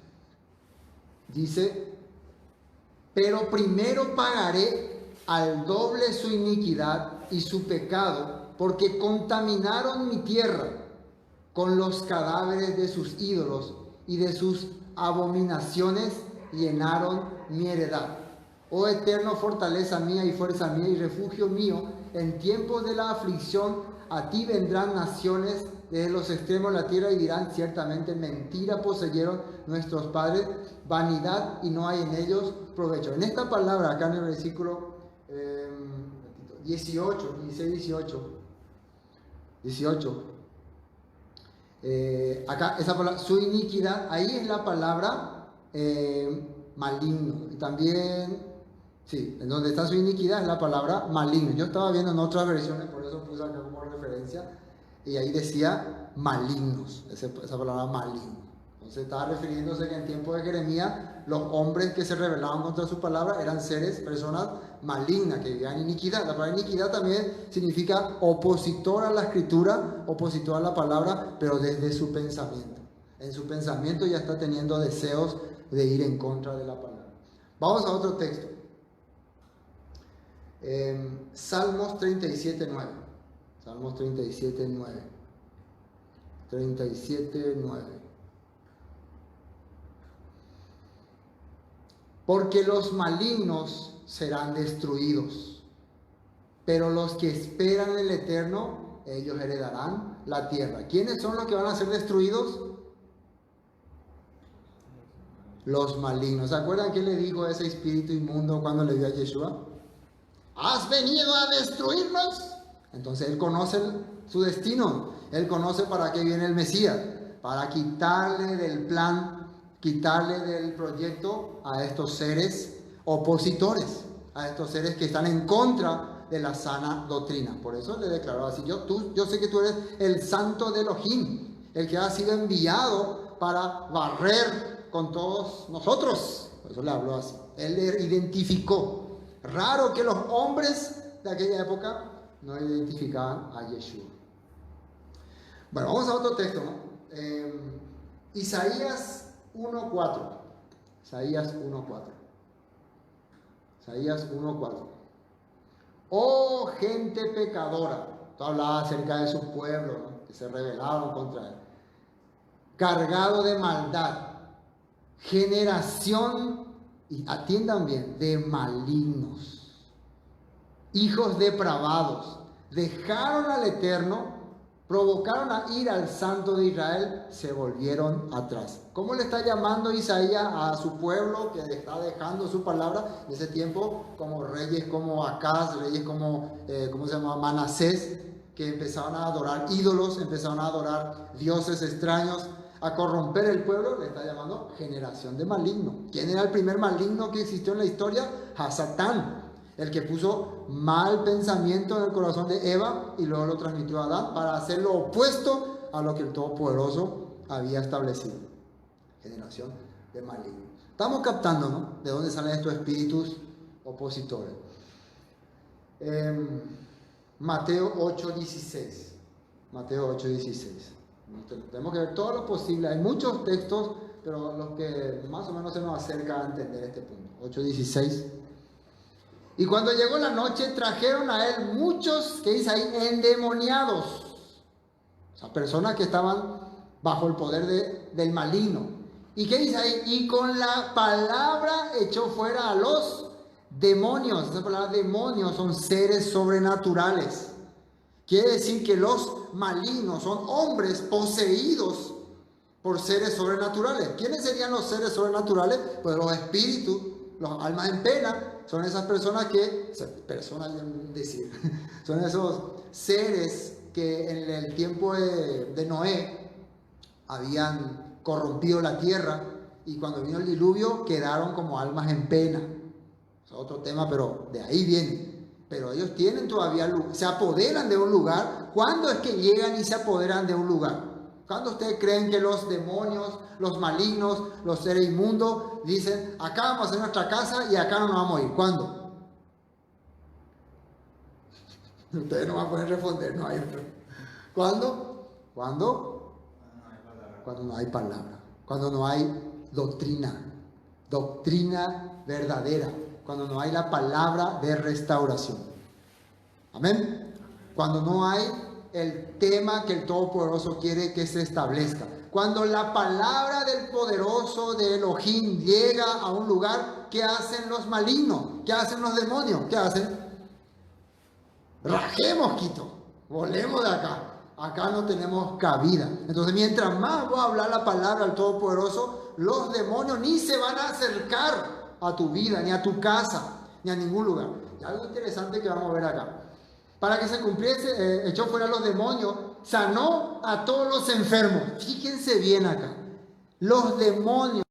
Speaker 2: Dice, pero primero pagaré al doble su iniquidad y su pecado, porque contaminaron mi tierra con los cadáveres de sus ídolos y de sus abominaciones llenaron mi heredad. Oh eterno, fortaleza mía y fuerza mía y refugio mío, en tiempos de la aflicción, a ti vendrán naciones desde los extremos de la tierra y dirán, ciertamente mentira poseyeron nuestros padres, vanidad y no hay en ellos provecho. En esta palabra, acá en el versículo 18, 16, 18, acá esa palabra, su iniquidad, ahí es la palabra maligno. Y también, sí, en donde está su iniquidad es la palabra maligno. Yo estaba viendo en otras versiones, por eso puse acá como referencia, y ahí decía malignos, esa palabra maligno. Entonces estaba refiriéndose que en tiempo de Jeremías, los hombres que se rebelaban contra su palabra eran seres, personas malignas, que vivían iniquidad. La palabra iniquidad también significa opositor a la escritura, opositor a la palabra, pero desde su pensamiento. En su pensamiento ya está teniendo deseos de ir en contra de la palabra. Vamos a otro texto. Salmos 37, 9. Salmos 37, 9. 37, 9. Porque los malignos serán destruidos, pero los que esperan en el Eterno, ellos heredarán la tierra. ¿Quiénes son los que van a ser destruidos? Los malignos. ¿Se acuerdan qué le dijo a ese espíritu inmundo cuando le vio a Yeshua? ¿Has venido a destruirnos? Entonces él conoce su destino. Él conoce para qué viene el Mesías. Para quitarle del plan, quitarle del proyecto a estos seres opositores, a estos seres que están en contra de la sana doctrina. Por eso le declaró así, yo sé que tú eres el santo de Elohim, el que ha sido enviado para barrer con todos nosotros, Por eso le habló así. Él le identificó. Raro que los hombres de aquella época no identificaban a Yeshua. Bueno, vamos a otro texto, ¿no? Isaías 1:4. Isaías 1:4. Isaías 1:4. Oh gente pecadora. Esto hablaba acerca de su pueblo, ¿no? Que se rebelaron contra él. Cargado de maldad. Generación, y atiendan bien, de malignos. Hijos depravados. Dejaron al Eterno, provocaron a ir al Santo de Israel, se volvieron atrás. ¿Cómo le está llamando Isaías a su pueblo que está dejando su palabra? En ese tiempo, como reyes como Acaz, reyes como, ¿cómo se llama? Manasés, que empezaron a adorar ídolos, empezaron a adorar dioses extraños, a corromper el pueblo, le está llamando generación de maligno. ¿Quién era el primer maligno que existió en la historia? Hasatán. El que puso mal pensamiento en el corazón de Eva y luego lo transmitió a Adán para hacer lo opuesto a lo que el Todopoderoso había establecido. Generación de maligno. Estamos captando, ¿no? De dónde salen estos espíritus opositores. Mateo 8:16. Mateo 8:16. Tenemos que ver todo lo posible. Hay muchos textos, pero los que más o menos se nos acerca a entender este punto. 8:16. Y cuando llegó la noche, trajeron a él muchos, que dice ahí, endemoniados. O sea, personas que estaban bajo el poder del maligno. ¿Y qué dice ahí? Y con la palabra echó fuera a los demonios. Esa palabra demonios son seres sobrenaturales. Quiere decir que los malignos son hombres poseídos por seres sobrenaturales. ¿Quiénes serían los seres sobrenaturales? Pues los espíritus, los almas en pena. Son esas personas que, son esos seres que en el tiempo de Noé habían corrompido la tierra y cuando vino el diluvio quedaron como almas en pena. Es otro tema, pero de ahí viene. Pero ellos tienen todavía, se apoderan de un lugar. ¿Cuándo es que llegan y se apoderan de un lugar? ¿Cuándo ustedes creen que los demonios, los malignos, los seres inmundos dicen, acá vamos a hacer nuestra casa y acá no nos vamos a ir? ¿Cuándo? Ustedes no van a poder responder, no hay otro. ¿Cuándo? ¿Cuándo? Cuando no hay palabra. Cuando no hay doctrina. Doctrina verdadera. Cuando no hay la palabra de restauración. Amén. Cuando no hay el tema que el Todopoderoso quiere que se establezca. Cuando la palabra del poderoso de Elohim llega a un lugar, ¿qué hacen los malignos? ¿Qué hacen los demonios? ¿Qué hacen? Rajemos, Quito. Volemos de acá. Acá no tenemos cabida. Entonces, mientras más voy a hablar la palabra al Todopoderoso, los demonios ni se van a acercar a tu vida, ni a tu casa, ni a ningún lugar. Y algo interesante que vamos a ver acá. Para que se cumpliese, echó fuera a los demonios, sanó a todos los enfermos. Fíjense bien acá. Los demonios.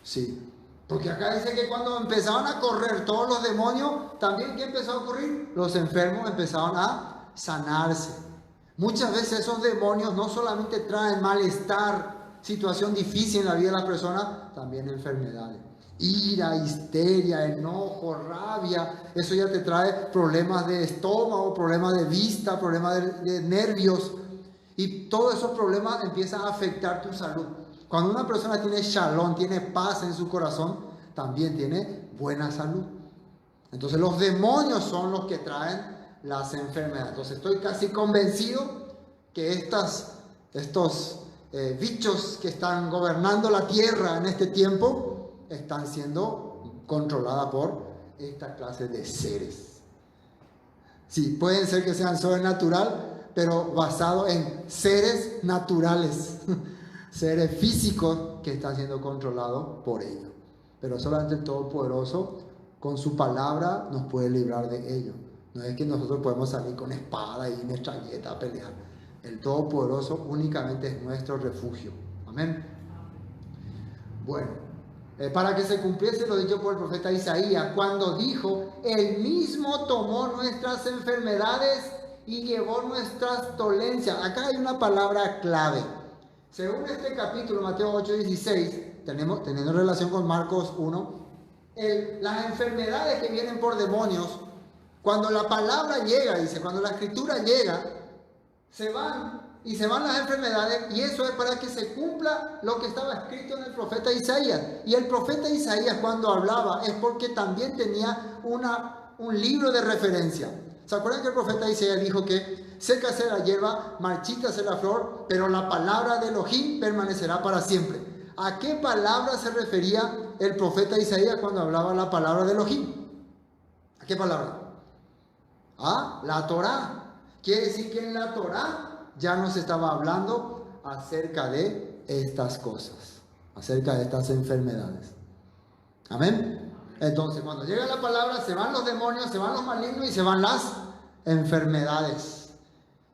Speaker 2: Sí. Porque acá dice que cuando empezaron a correr todos los demonios, también ¿qué empezó a ocurrir? Los enfermos empezaron a sanarse. Muchas veces esos demonios no solamente traen malestar, situación difícil en la vida de la persona, también enfermedades. Ira, histeria, enojo, rabia, eso ya te trae problemas de estómago, problemas de vista, problemas de nervios. Y todos esos problemas empiezan a afectar tu salud. Cuando una persona tiene shalom, tiene paz en su corazón, también tiene buena salud. Entonces los demonios son los que traen las enfermedades. Entonces estoy casi convencido que estos bichos que están gobernando la tierra en este tiempo están siendo controladas por esta clase de seres. Sí, pueden ser que sean sobrenatural, pero basado en seres naturales. Seres físicos que están siendo controlados por ellos. Pero solamente el Todopoderoso, con su palabra, nos puede librar de ellos. No es que nosotros podemos salir con espada y metralleta a pelear. El Todopoderoso únicamente es nuestro refugio. Amén. Bueno, para que se cumpliese lo dicho por el profeta Isaías, cuando dijo, Él mismo tomó nuestras enfermedades y llevó nuestras dolencias. Acá hay una palabra clave. Según este capítulo, Mateo 8:16, teniendo relación con Marcos 1, las enfermedades que vienen por demonios, cuando la palabra llega, dice, cuando la escritura llega, se van las enfermedades, y eso es para que se cumpla lo que estaba escrito en el profeta Isaías. Y el profeta Isaías, cuando hablaba, es porque también tenía un libro de referencia. ¿Se acuerdan que el profeta Isaías dijo que seca será la hierba, marchita será la flor, pero la palabra de Elohim permanecerá para siempre? ¿A qué palabra se refería el profeta Isaías cuando hablaba la palabra de Elohim? ¿A qué palabra? A la Torá. Quiere decir que en la Torá ya nos estaba hablando acerca de estas cosas, acerca de estas enfermedades. Amén. Entonces, cuando llega la palabra, se van los demonios, se van los malignos y se van las enfermedades.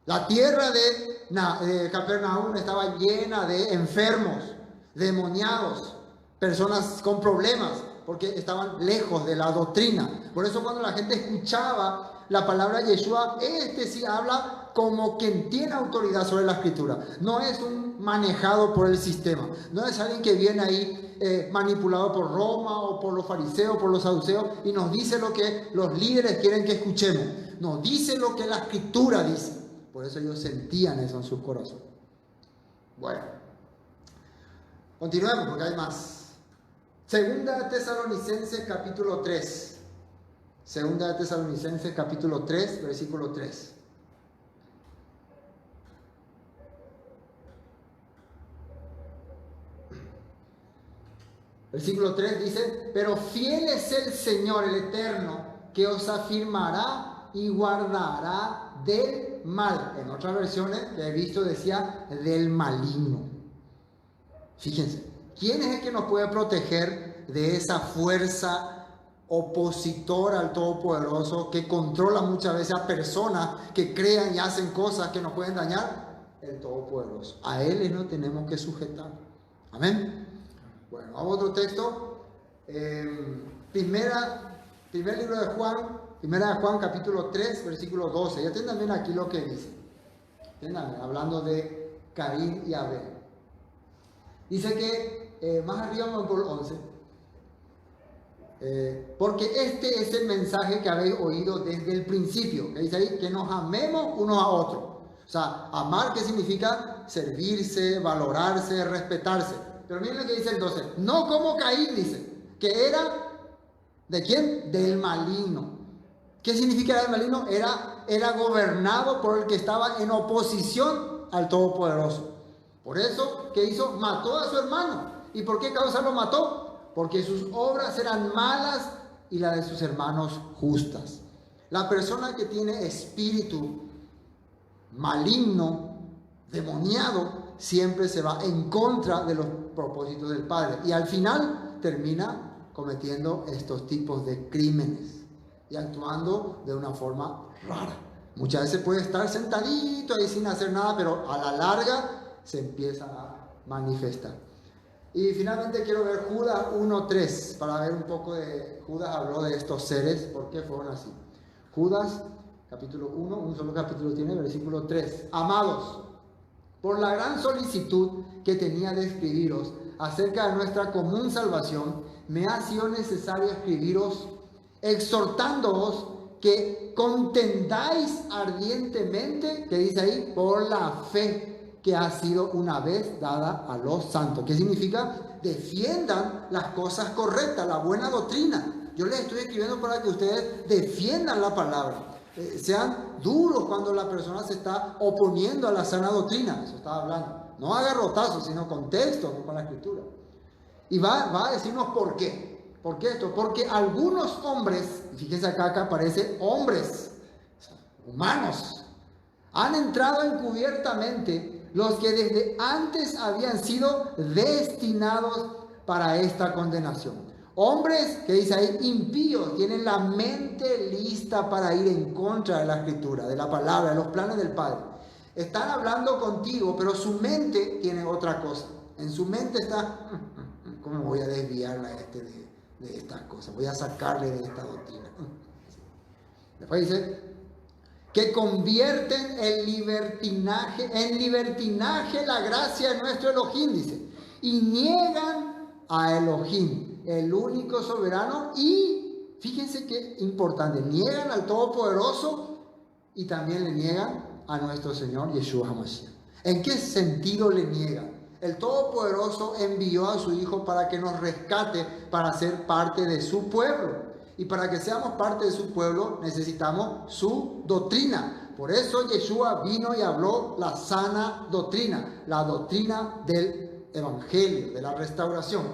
Speaker 2: La tierra de Capernaum estaba llena de enfermos, demoniados, personas con problemas, porque estaban lejos de la doctrina. Por eso cuando la gente escuchaba la palabra Yeshua, sí habla como quien tiene autoridad sobre la escritura. No es un manejado por el sistema. No es alguien que viene ahí manipulado por Roma o por los fariseos, por los saduceos, y nos dice lo que los líderes quieren que escuchemos. Nos dice lo que la escritura dice. Por eso ellos sentían eso en su corazón. Bueno, continuemos porque hay más. Segunda de Tesalonicenses capítulo 3. Segunda de Tesalonicenses capítulo 3, versículo 3. Versículo 3 dice: pero fiel es el Señor, el Eterno, que os afirmará y guardará del mal. En otras versiones que he visto decía del maligno. Fíjense, ¿quién es el que nos puede proteger de esa fuerza opositora al Todopoderoso que controla muchas veces a personas que crean y hacen cosas que nos pueden dañar? El Todopoderoso. A Él nos tenemos que sujetar. Amén. Bueno, vamos a otro texto. Primer libro de Juan, primera de Juan capítulo 3, versículo 12. Y atiendan bien aquí lo que dice. Atiendan, hablando de Caín y Abel. Dice que, más arriba en el 11, porque este es el mensaje que habéis oído desde el principio. Que dice ahí, que nos amemos unos a otros. O sea, amar, ¿qué significa? Servirse, valorarse, respetarse. Pero miren lo que dice el 12. No como Caín, dice, que era, ¿de quién? Del maligno. ¿Qué significa el maligno? Era gobernado por el que estaba en oposición al Todopoderoso. Por eso, ¿qué hizo? Mató a su hermano. ¿Y por qué causa lo mató? Porque sus obras eran malas y las de sus hermanos justas. La persona que tiene espíritu maligno, demoniado, siempre se va en contra de los propósitos del Padre. Y al final termina cometiendo estos tipos de crímenes y actuando de una forma rara. Muchas veces puede estar sentadito ahí sin hacer nada, pero a la larga se empieza a manifestar. Y finalmente quiero ver Judas 1:3 para ver un poco de... Judas habló de estos seres, ¿por qué fueron así? Judas capítulo 1, un solo capítulo tiene, versículo 3. Amados, por la gran solicitud que tenía de escribiros acerca de nuestra común salvación, me ha sido necesario escribiros exhortándoos que contendáis ardientemente, que dice ahí, por la fe que ha sido una vez dada a los santos. ¿Qué significa? Defiendan las cosas correctas, la buena doctrina. Yo les estoy escribiendo para que ustedes defiendan la palabra. Sean duros cuando la persona se está oponiendo a la sana doctrina. Eso estaba hablando. No haga rotazos, sino con texto, no con la escritura. Y va a decirnos por qué. ¿Por qué esto? Porque algunos hombres, fíjense acá aparece hombres, humanos, han entrado encubiertamente los que desde antes habían sido destinados para esta condenación. Hombres, que dice ahí, impíos, tienen la mente lista para ir en contra de la escritura, de la palabra, de los planes del Padre. Están hablando contigo, pero su mente tiene otra cosa. En su mente está, ¿cómo voy a desviarla de estas cosas? Voy a sacarle de esta doctrina. Después dice, que convierten en libertinaje la gracia de nuestro Elohim, dice, y niegan a Elohim, el único soberano, y fíjense qué importante, niegan al Todopoderoso y también le niegan a nuestro Señor Yeshua HaMashiach. ¿En qué sentido le niegan? El Todopoderoso envió a su Hijo para que nos rescate, para ser parte de su pueblo. Y para que seamos parte de su pueblo necesitamos su doctrina. Por eso Yeshua vino y habló la sana doctrina, la doctrina del Evangelio, de la restauración.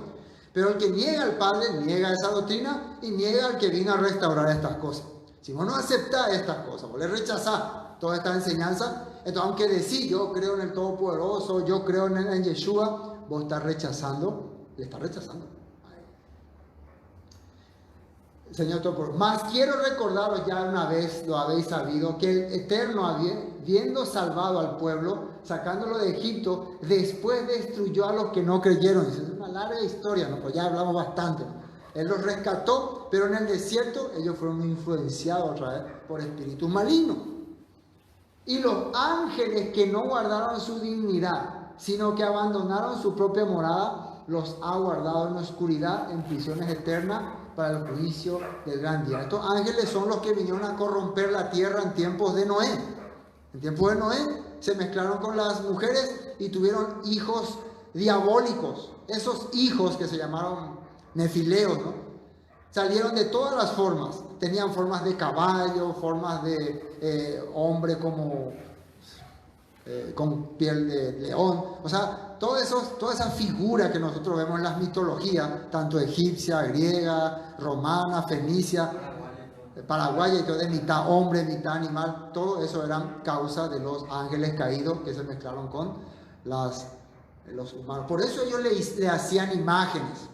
Speaker 2: Pero el que niega al Padre, niega esa doctrina y niega al que vino a restaurar estas cosas. Si vos no aceptás estas cosas, vos le rechazás toda esta enseñanza, entonces aunque decís yo creo en el Todopoderoso, yo creo en Yeshua, vos estás rechazando, le estás rechazando. Señor Todopoderoso, más quiero recordaros, ya una vez lo habéis sabido, que el Eterno, habiendo salvado al pueblo, sacándolo de Egipto, después destruyó a los que no creyeron. Es una larga historia, ¿no? Pues ya hablamos bastante, ¿no? Él los rescató, pero en el desierto ellos fueron influenciados otra vez por espíritus malignos. Y los ángeles que no guardaron su dignidad, sino que abandonaron su propia morada, los ha guardado en la oscuridad, en prisiones eternas, para el juicio del gran día. Estos ángeles son los que vinieron a corromper la tierra en tiempos de Noé. En tiempos de Noé se mezclaron con las mujeres y tuvieron hijos diabólicos. Esos hijos que se llamaron nefileos, ¿no? Salieron de todas las formas. Tenían formas de caballo, formas de hombre como con piel de león. O sea, toda esa figura que nosotros vemos en las mitologías, tanto egipcia, griega, romana, fenicia, paraguaya, y todo, de mitad hombre, mitad animal, todo eso eran causa de los ángeles caídos que se mezclaron con los humanos. Por eso ellos le hacían imágenes.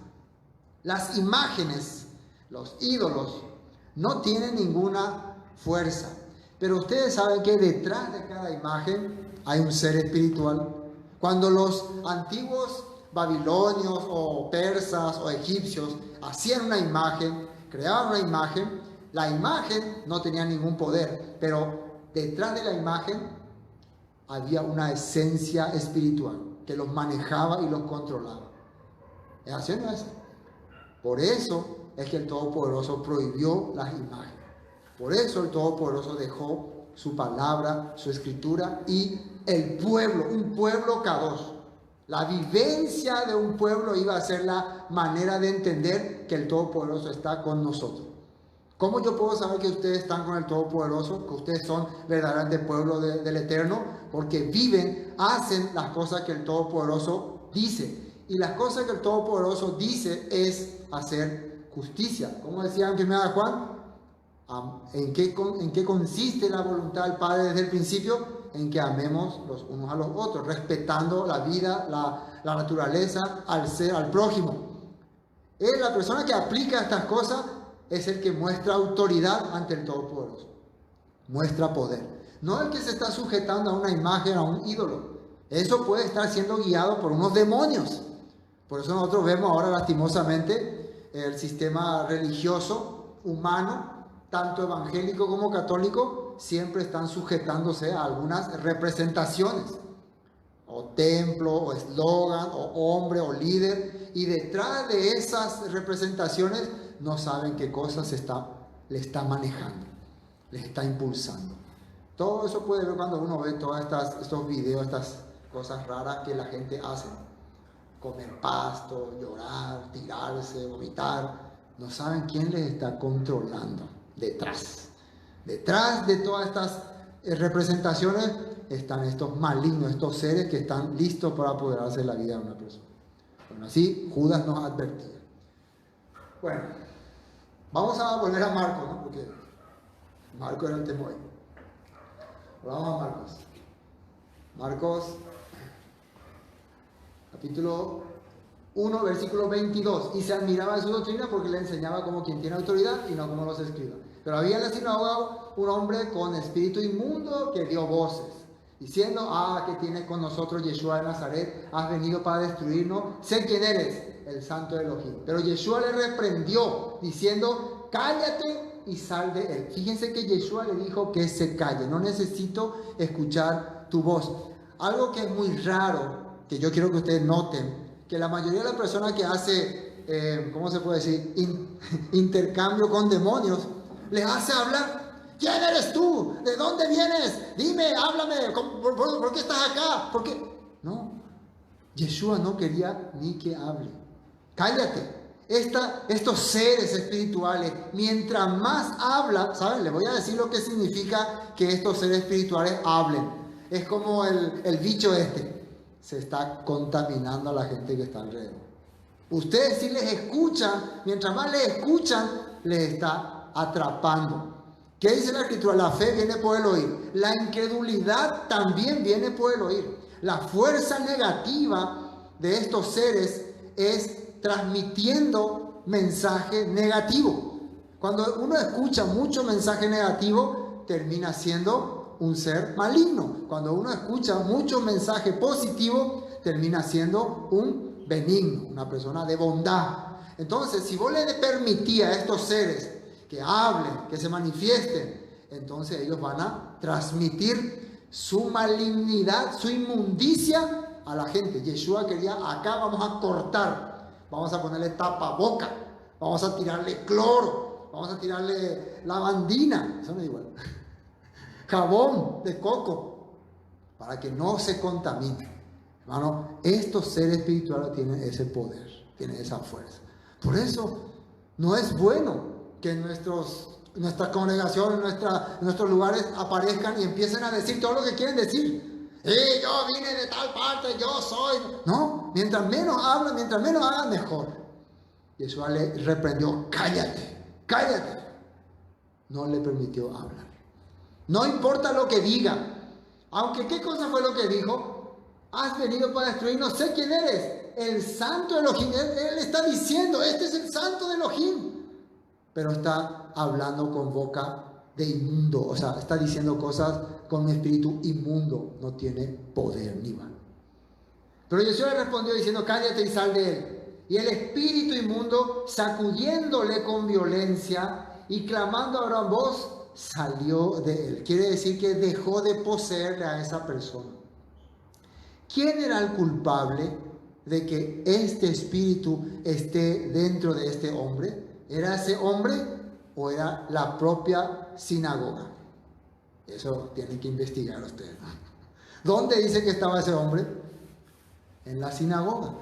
Speaker 2: Las imágenes, los ídolos, no tienen ninguna fuerza. Pero ustedes saben que detrás de cada imagen hay un ser espiritual. Cuando los antiguos babilonios o persas o egipcios hacían una imagen, creaban una imagen, la imagen no tenía ningún poder, pero detrás de la imagen había una esencia espiritual que los manejaba y los controlaba. ¿Es así o no es? Por eso es que el Todopoderoso prohibió las imágenes. Por eso el Todopoderoso dejó su palabra, su escritura y el pueblo, un pueblo Kadosh. La vivencia de un pueblo iba a ser la manera de entender que el Todopoderoso está con nosotros. ¿Cómo yo puedo saber que ustedes están con el Todopoderoso? Que ustedes son verdaderamente pueblo del Eterno, porque viven, hacen las cosas que el Todopoderoso dice. Y las cosas que el Todopoderoso dice es hacer justicia. Como decía en 1 Juan, ¿en qué consiste la voluntad del Padre desde el principio? En que amemos los unos a los otros, respetando la vida, la naturaleza, al prójimo. La persona que aplica estas cosas es el que muestra autoridad ante el Todopoderoso. Muestra poder. No el que se está sujetando a una imagen, a un ídolo. Eso puede estar siendo guiado por unos demonios. Por eso nosotros vemos ahora lastimosamente el sistema religioso humano, tanto evangélico como católico, siempre están sujetándose a algunas representaciones, o templo, o eslogan, o hombre, o líder, y detrás de esas representaciones no saben qué cosas le está manejando, les está impulsando. Todo eso puede ver cuando uno ve todos estos videos, estas cosas raras que la gente hace. Comer pasto, llorar, tirarse, vomitar. No saben quién les está controlando detrás. Detrás de todas estas representaciones están estos malignos, estos seres que están listos para apoderarse de la vida de una persona. Bueno, así Judas nos advertía. Bueno, vamos a volver a Marcos, ¿no? Porque Marcos era el tema hoy. Vamos a Marcos. Marcos, capítulo 1, versículo 22. Y se admiraba de su doctrina porque le enseñaba como quien tiene autoridad y no como los escribas. Pero había en la sinagoga un hombre con espíritu inmundo que dio voces, diciendo: que tienes con nosotros, Yeshua de Nazaret, has venido para destruirnos, sé quién eres, el santo de Elohim. Pero Yeshua le reprendió, diciendo: cállate y sal de él. Fíjense que Yeshua le dijo que se calle, no necesito escuchar tu voz. Algo que es muy raro, que yo quiero que ustedes noten, que la mayoría de las personas que hace, ¿cómo se puede decir? Intercambio con demonios, les hace hablar. ¿Quién eres tú? ¿De dónde vienes? Dime, háblame. ¿Por qué estás acá? ¿Por qué? No, Yeshua no quería ni que hable. Cállate. Estos seres espirituales, mientras más hablan, ¿saben? Les voy a decir lo que significa que estos seres espirituales hablen. Es como el bicho este. Se está contaminando a la gente que está alrededor. Ustedes si les escuchan, mientras más les escuchan, les está atrapando. ¿Qué dice la Escritura? La fe viene por el oír. La incredulidad también viene por el oír. La fuerza negativa de estos seres es transmitiendo mensaje negativo. Cuando uno escucha mucho mensaje negativo, termina siendo un ser maligno. Cuando uno escucha mucho mensaje positivo, termina siendo un benigno, una persona de bondad. Entonces, si vos le permitís a estos seres que hablen, que se manifiesten, entonces ellos van a transmitir su malignidad, su inmundicia a la gente. Yeshua quería, acá vamos a cortar. Vamos a ponerle tapaboca, vamos a tirarle cloro, vamos a tirarle lavandina, eso no es igual, jabón de coco, para que no se contamine. Hermano, estos seres espirituales tienen ese poder, tienen esa fuerza. Por eso no es bueno que nuestras congregaciones, nuestros lugares aparezcan y empiecen a decir todo lo que quieren decir. Yo vine de tal parte, yo soy. No, mientras menos hablan, mientras menos hagan, mejor. Yeshua le reprendió, cállate, cállate. No le permitió hablar. No importa lo que diga. Aunque, ¿qué cosa fue lo que dijo? Has venido para destruir, no sé quién eres. El santo de Elohim. Él está diciendo, este es el santo de Elohim. Pero está hablando con boca de inmundo, o sea, está diciendo cosas con un espíritu inmundo, no tiene poder ni valor. Pero Jesús le respondió diciendo, cállate y sal de él. Y el espíritu inmundo, sacudiéndole con violencia y clamando a gran voz, salió de él. Quiere decir que dejó de poseerle a esa persona. ¿Quién era el culpable de que este espíritu esté dentro de este hombre? ¿Era ese hombre o era la propia sinagoga? Eso tienen que investigar ustedes. ¿Dónde dice que estaba ese hombre? En la sinagoga.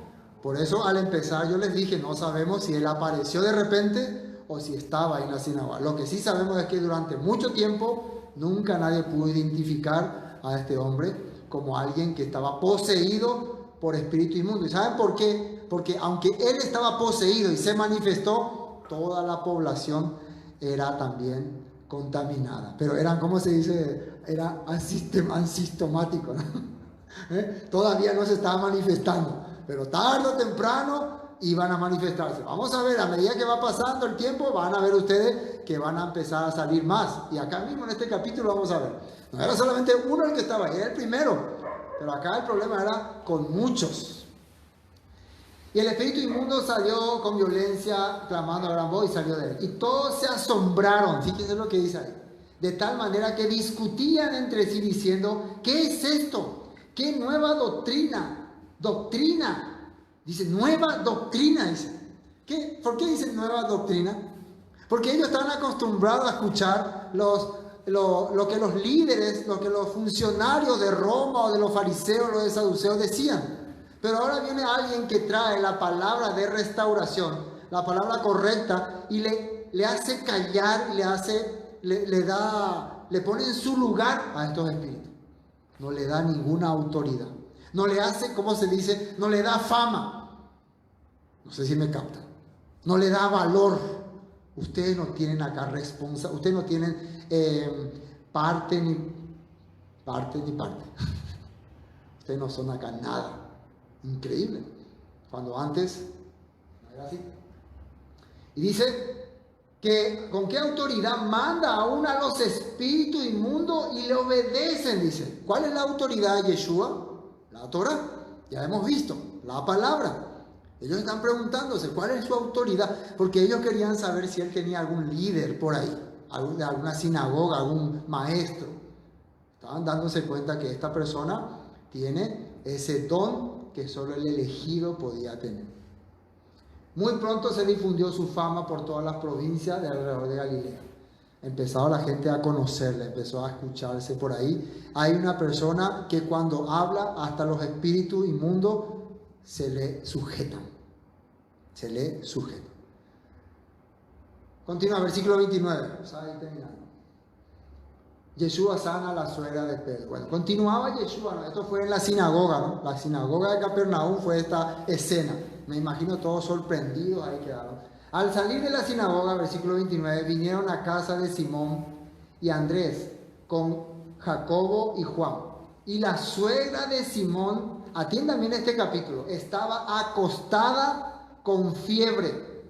Speaker 2: Por eso al empezar yo les dije, no sabemos si él apareció de repente o si estaba en la sinagoga. Lo que sí sabemos es que durante mucho tiempo nunca nadie pudo identificar a este hombre como alguien que estaba poseído por espíritu inmundo. ¿Y saben por qué? Porque aunque él estaba poseído y se manifestó, toda la población era también contaminada. Pero eran, ¿cómo se dice? Era asintomático, ¿no? Todavía no se estaba manifestando, pero tarde o temprano iban a manifestarse. Vamos a ver, a medida que va pasando el tiempo, van a ver ustedes que van a empezar a salir más. Y acá mismo en este capítulo vamos a ver. No era solamente uno el que estaba ahí, era el primero. Pero acá el problema era con muchos. Y el espíritu inmundo salió con violencia, clamando a gran voz, y salió de él. Y todos se asombraron, fíjense lo que dice ahí. De tal manera que discutían entre sí diciendo, ¿qué es esto? ¿Qué nueva doctrina? Doctrina. Dice, nueva doctrina, dice. ¿Por qué dice nueva doctrina? Porque ellos estaban acostumbrados a escuchar lo que los líderes, lo que los funcionarios de Roma o de los fariseos, los de saduceos decían. Pero ahora viene alguien que trae la palabra de restauración, la palabra correcta, y le hace callar, le pone en su lugar a estos espíritus. No le da ninguna autoridad. No le hace, ¿cómo se dice? No le da fama. No sé si me captan. No le da valor. Ustedes no tienen acá responsabilidad. Ustedes no tienen parte ni parte. Ustedes no son acá nada. Increíble. Cuando antes no era así. Y dice que con qué autoridad manda aún a los espíritus inmundos y le obedecen, dice. ¿Cuál es la autoridad de Yeshua? La Torah. Ya hemos visto. La palabra. Ellos están preguntándose cuál es su autoridad, porque ellos querían saber si él tenía algún líder por ahí, de alguna sinagoga, algún maestro. Estaban dándose cuenta que esta persona tiene ese don que solo el elegido podía tener. Muy pronto se difundió su fama por todas las provincias de alrededor de Galilea. Empezaba la gente a conocerle, empezó a escucharse por ahí. Hay una persona que cuando habla, hasta los espíritus inmundos se le sujetan. Se le sujetan. Continúa, versículo 29. Ahí terminando. Yeshua sana a la suegra de Pedro. Bueno, continuaba Yeshua, ¿no? Esto fue en la sinagoga, ¿no? La sinagoga de Capernaum fue esta escena. Me imagino todos sorprendidos, ahí quedaron. Al salir de la sinagoga, versículo 29, vinieron a casa de Simón y Andrés con Jacobo y Juan. Y la suegra de Simón, atiendan bien este capítulo, estaba acostada con fiebre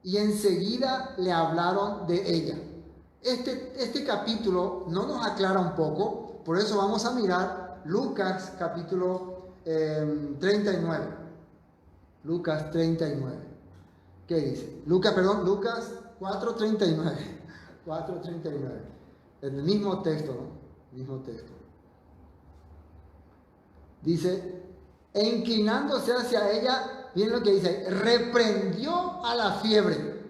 Speaker 2: y enseguida le hablaron de ella. Este capítulo no nos aclara un poco, por eso vamos a mirar Lucas capítulo 39. Lucas 39. ¿Qué dice? Lucas 4:39. 4:39. El mismo texto, ¿no? Mismo texto. Dice, e inclinándose hacia ella, miren lo que dice, reprendió a la fiebre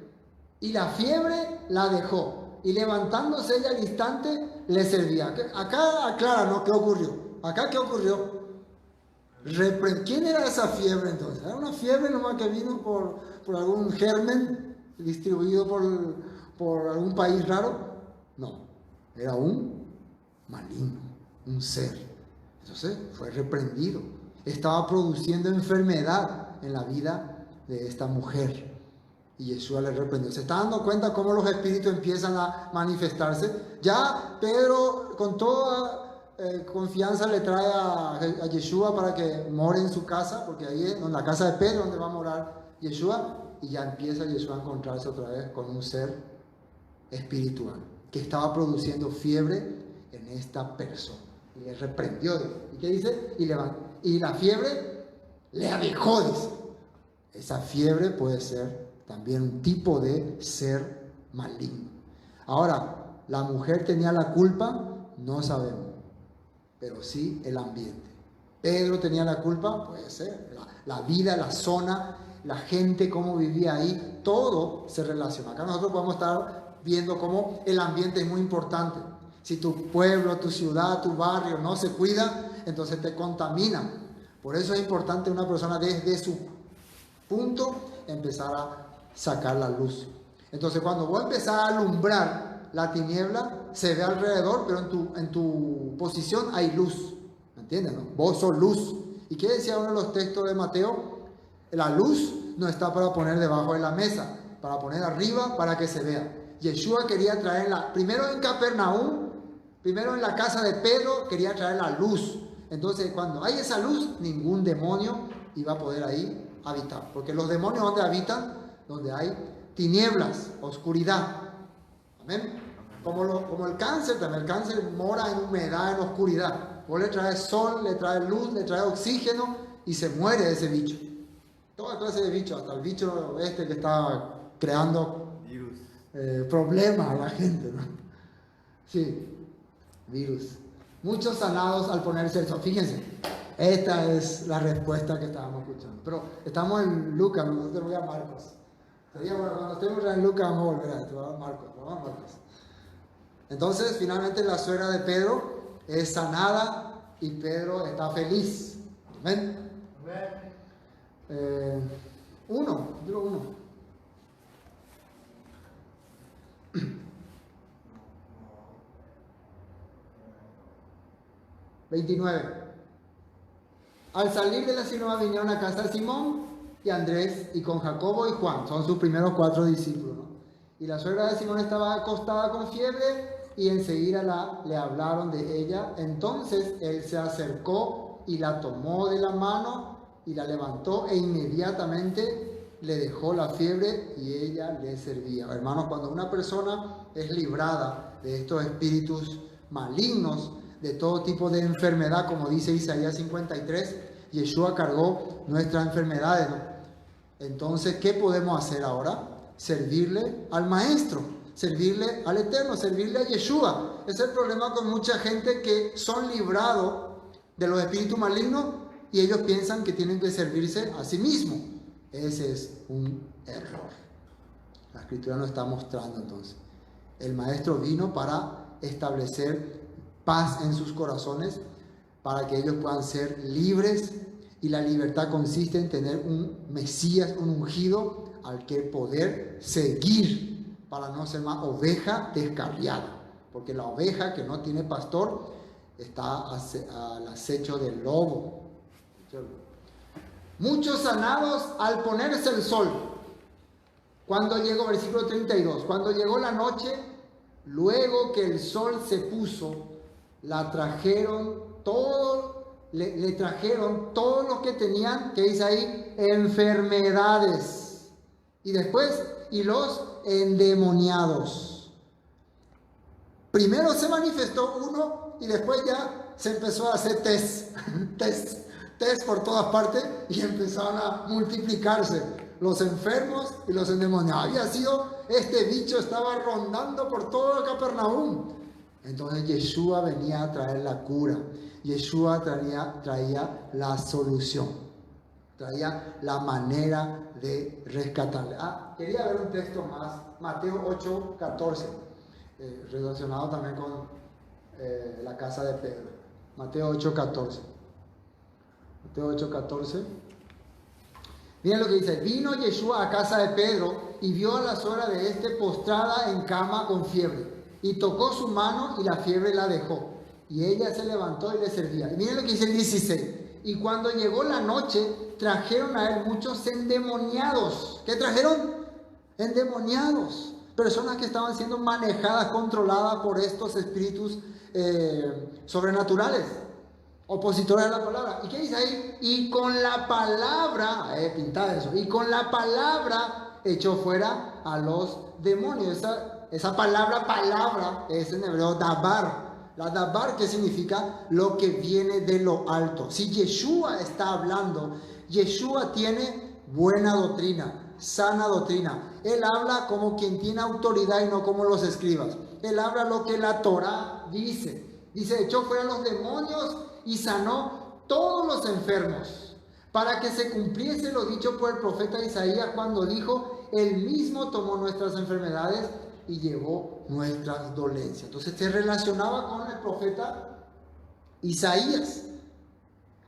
Speaker 2: y la fiebre la dejó. Y levantándose ella al instante, le servía. Acá aclara, ¿no? ¿Qué ocurrió? Acá, ¿qué ocurrió? ¿Quién era esa fiebre entonces? ¿Era una fiebre nomás que vino por algún germen distribuido por algún país raro? No, era un maligno, un ser. Entonces fue reprendido. Estaba produciendo enfermedad en la vida de esta mujer. Y Yeshua le reprendió. ¿Se está dando cuenta cómo los espíritus empiezan a manifestarse? Ya Pedro con toda confianza le trae a Yeshua para que more en su casa, porque ahí es en la casa de Pedro donde va a morar Yeshua, y ya empieza Yeshua a encontrarse otra vez con un ser espiritual que estaba produciendo fiebre en esta persona. Y le reprendió. ¿Y qué dice? Y la fiebre le alejó, dice. Esa fiebre puede ser también un tipo de ser maligno. Ahora, ¿la mujer tenía la culpa? No sabemos, pero sí el ambiente. ¿Pedro tenía la culpa? Puede ser. La vida, la zona, la gente, cómo vivía ahí, todo se relaciona. Acá nosotros podemos estar viendo cómo el ambiente es muy importante. Si tu pueblo, tu ciudad, tu barrio no se cuida, entonces te contamina. Por eso es importante una persona desde su punto empezar a sacar la luz. Entonces cuando vos empezás a alumbrar la tiniebla, se ve alrededor, pero en tu posición hay luz. ¿Me entienden? ¿No? Vos sos luz. ¿Y qué decía uno de los textos de Mateo? La luz no está para poner debajo de la mesa, para poner arriba para que se vea. Yeshua quería traerla, primero en Capernaum, primero en la casa de Pedro, quería traer la luz. Entonces cuando hay esa luz, ningún demonio iba a poder ahí habitar. Porque los demonios, ¿dónde habitan? Donde hay tinieblas, oscuridad. Amén. Como el cáncer también. El cáncer mora en humedad, en oscuridad. Vos le traes sol, le traes luz, le traes oxígeno y se muere ese bicho. Toda clase de bichos, hasta el bicho que está creando problemas a la gente, ¿no? Sí, virus. Muchos sanados al ponerse el sol. Fíjense, esta es la respuesta que estábamos escuchando. Pero estamos en Lucas, nosotros voy a Marcos. Cuando estemos en Lucas vamos a volver a esto, vamos a Marcos. Entonces, finalmente la suegra de Pedro es sanada y Pedro está feliz. Amén. Uno. 29. Al salir de la sinagoga vinieron a casa de Simón y Andrés y con Jacobo y Juan. Son sus primeros 4 discípulos, ¿no? Y la suegra de Simón estaba acostada con fiebre y enseguida le hablaron de ella. Entonces él se acercó y la tomó de la mano y la levantó e inmediatamente le dejó la fiebre y ella le servía. Hermanos, cuando una persona es librada de estos espíritus malignos, de todo tipo de enfermedad, como dice Isaías 53, Yeshua cargó nuestras enfermedades, ¿no? Entonces, ¿qué podemos hacer ahora? Servirle al Maestro, servirle al Eterno, servirle a Yeshua. Ese es el problema con mucha gente que son librados de los espíritus malignos y ellos piensan que tienen que servirse a sí mismos. Ese es un error. La Escritura nos está mostrando entonces. El Maestro vino para establecer paz en sus corazones, para que ellos puedan ser libres, y la libertad consiste en tener un Mesías, un ungido al que poder seguir, para no ser más oveja descarriada, porque la oveja que no tiene pastor está al acecho del lobo. Muchos sanados al ponerse el sol. Cuando llegó, versículo 32, cuando llegó la noche, luego que el sol se puso, la trajeron todo, le trajeron todos los que tenían, que dice ahí, enfermedades. Y después, y los endemoniados. Primero se manifestó uno y después ya se empezó a hacer test por todas partes y empezaron a multiplicarse los enfermos y los endemoniados. Había sido, este bicho estaba rondando por todo Capernaum. Entonces Yeshua venía a traer la cura. Yeshua traía la solución. Traía la manera de rescatarle. Quería ver un texto más. Mateo 8:14. Relacionado también con la casa de Pedro. Mateo 8:14. Mateo 8:14. Miren lo que dice. Vino Yeshua a casa de Pedro y vio a la suegra de este postrada en cama con fiebre. Y tocó su mano y la fiebre la dejó. Y ella se levantó y le servía. Y miren lo que dice el 16. Y cuando llegó la noche, trajeron a él muchos endemoniados. ¿Qué trajeron? Endemoniados. Personas que estaban siendo manejadas, controladas por estos espíritus sobrenaturales. Opositores a la palabra. ¿Y qué dice ahí? Y con la palabra, pinta eso. Y con la palabra echó fuera a los demonios. Esa palabra es en hebreo dabar. La dabar, ¿qué significa? Lo que viene de lo alto. Si Yeshua está hablando, Yeshua tiene buena doctrina, sana doctrina. Él habla como quien tiene autoridad y no como los escribas. Él habla lo que la Torá dice. Dice, echó fuera los demonios y sanó todos los enfermos, para que se cumpliese lo dicho por el profeta Isaías cuando dijo, él mismo tomó nuestras enfermedades y llevó nuestras dolencias. Entonces se relacionaba con el profeta Isaías.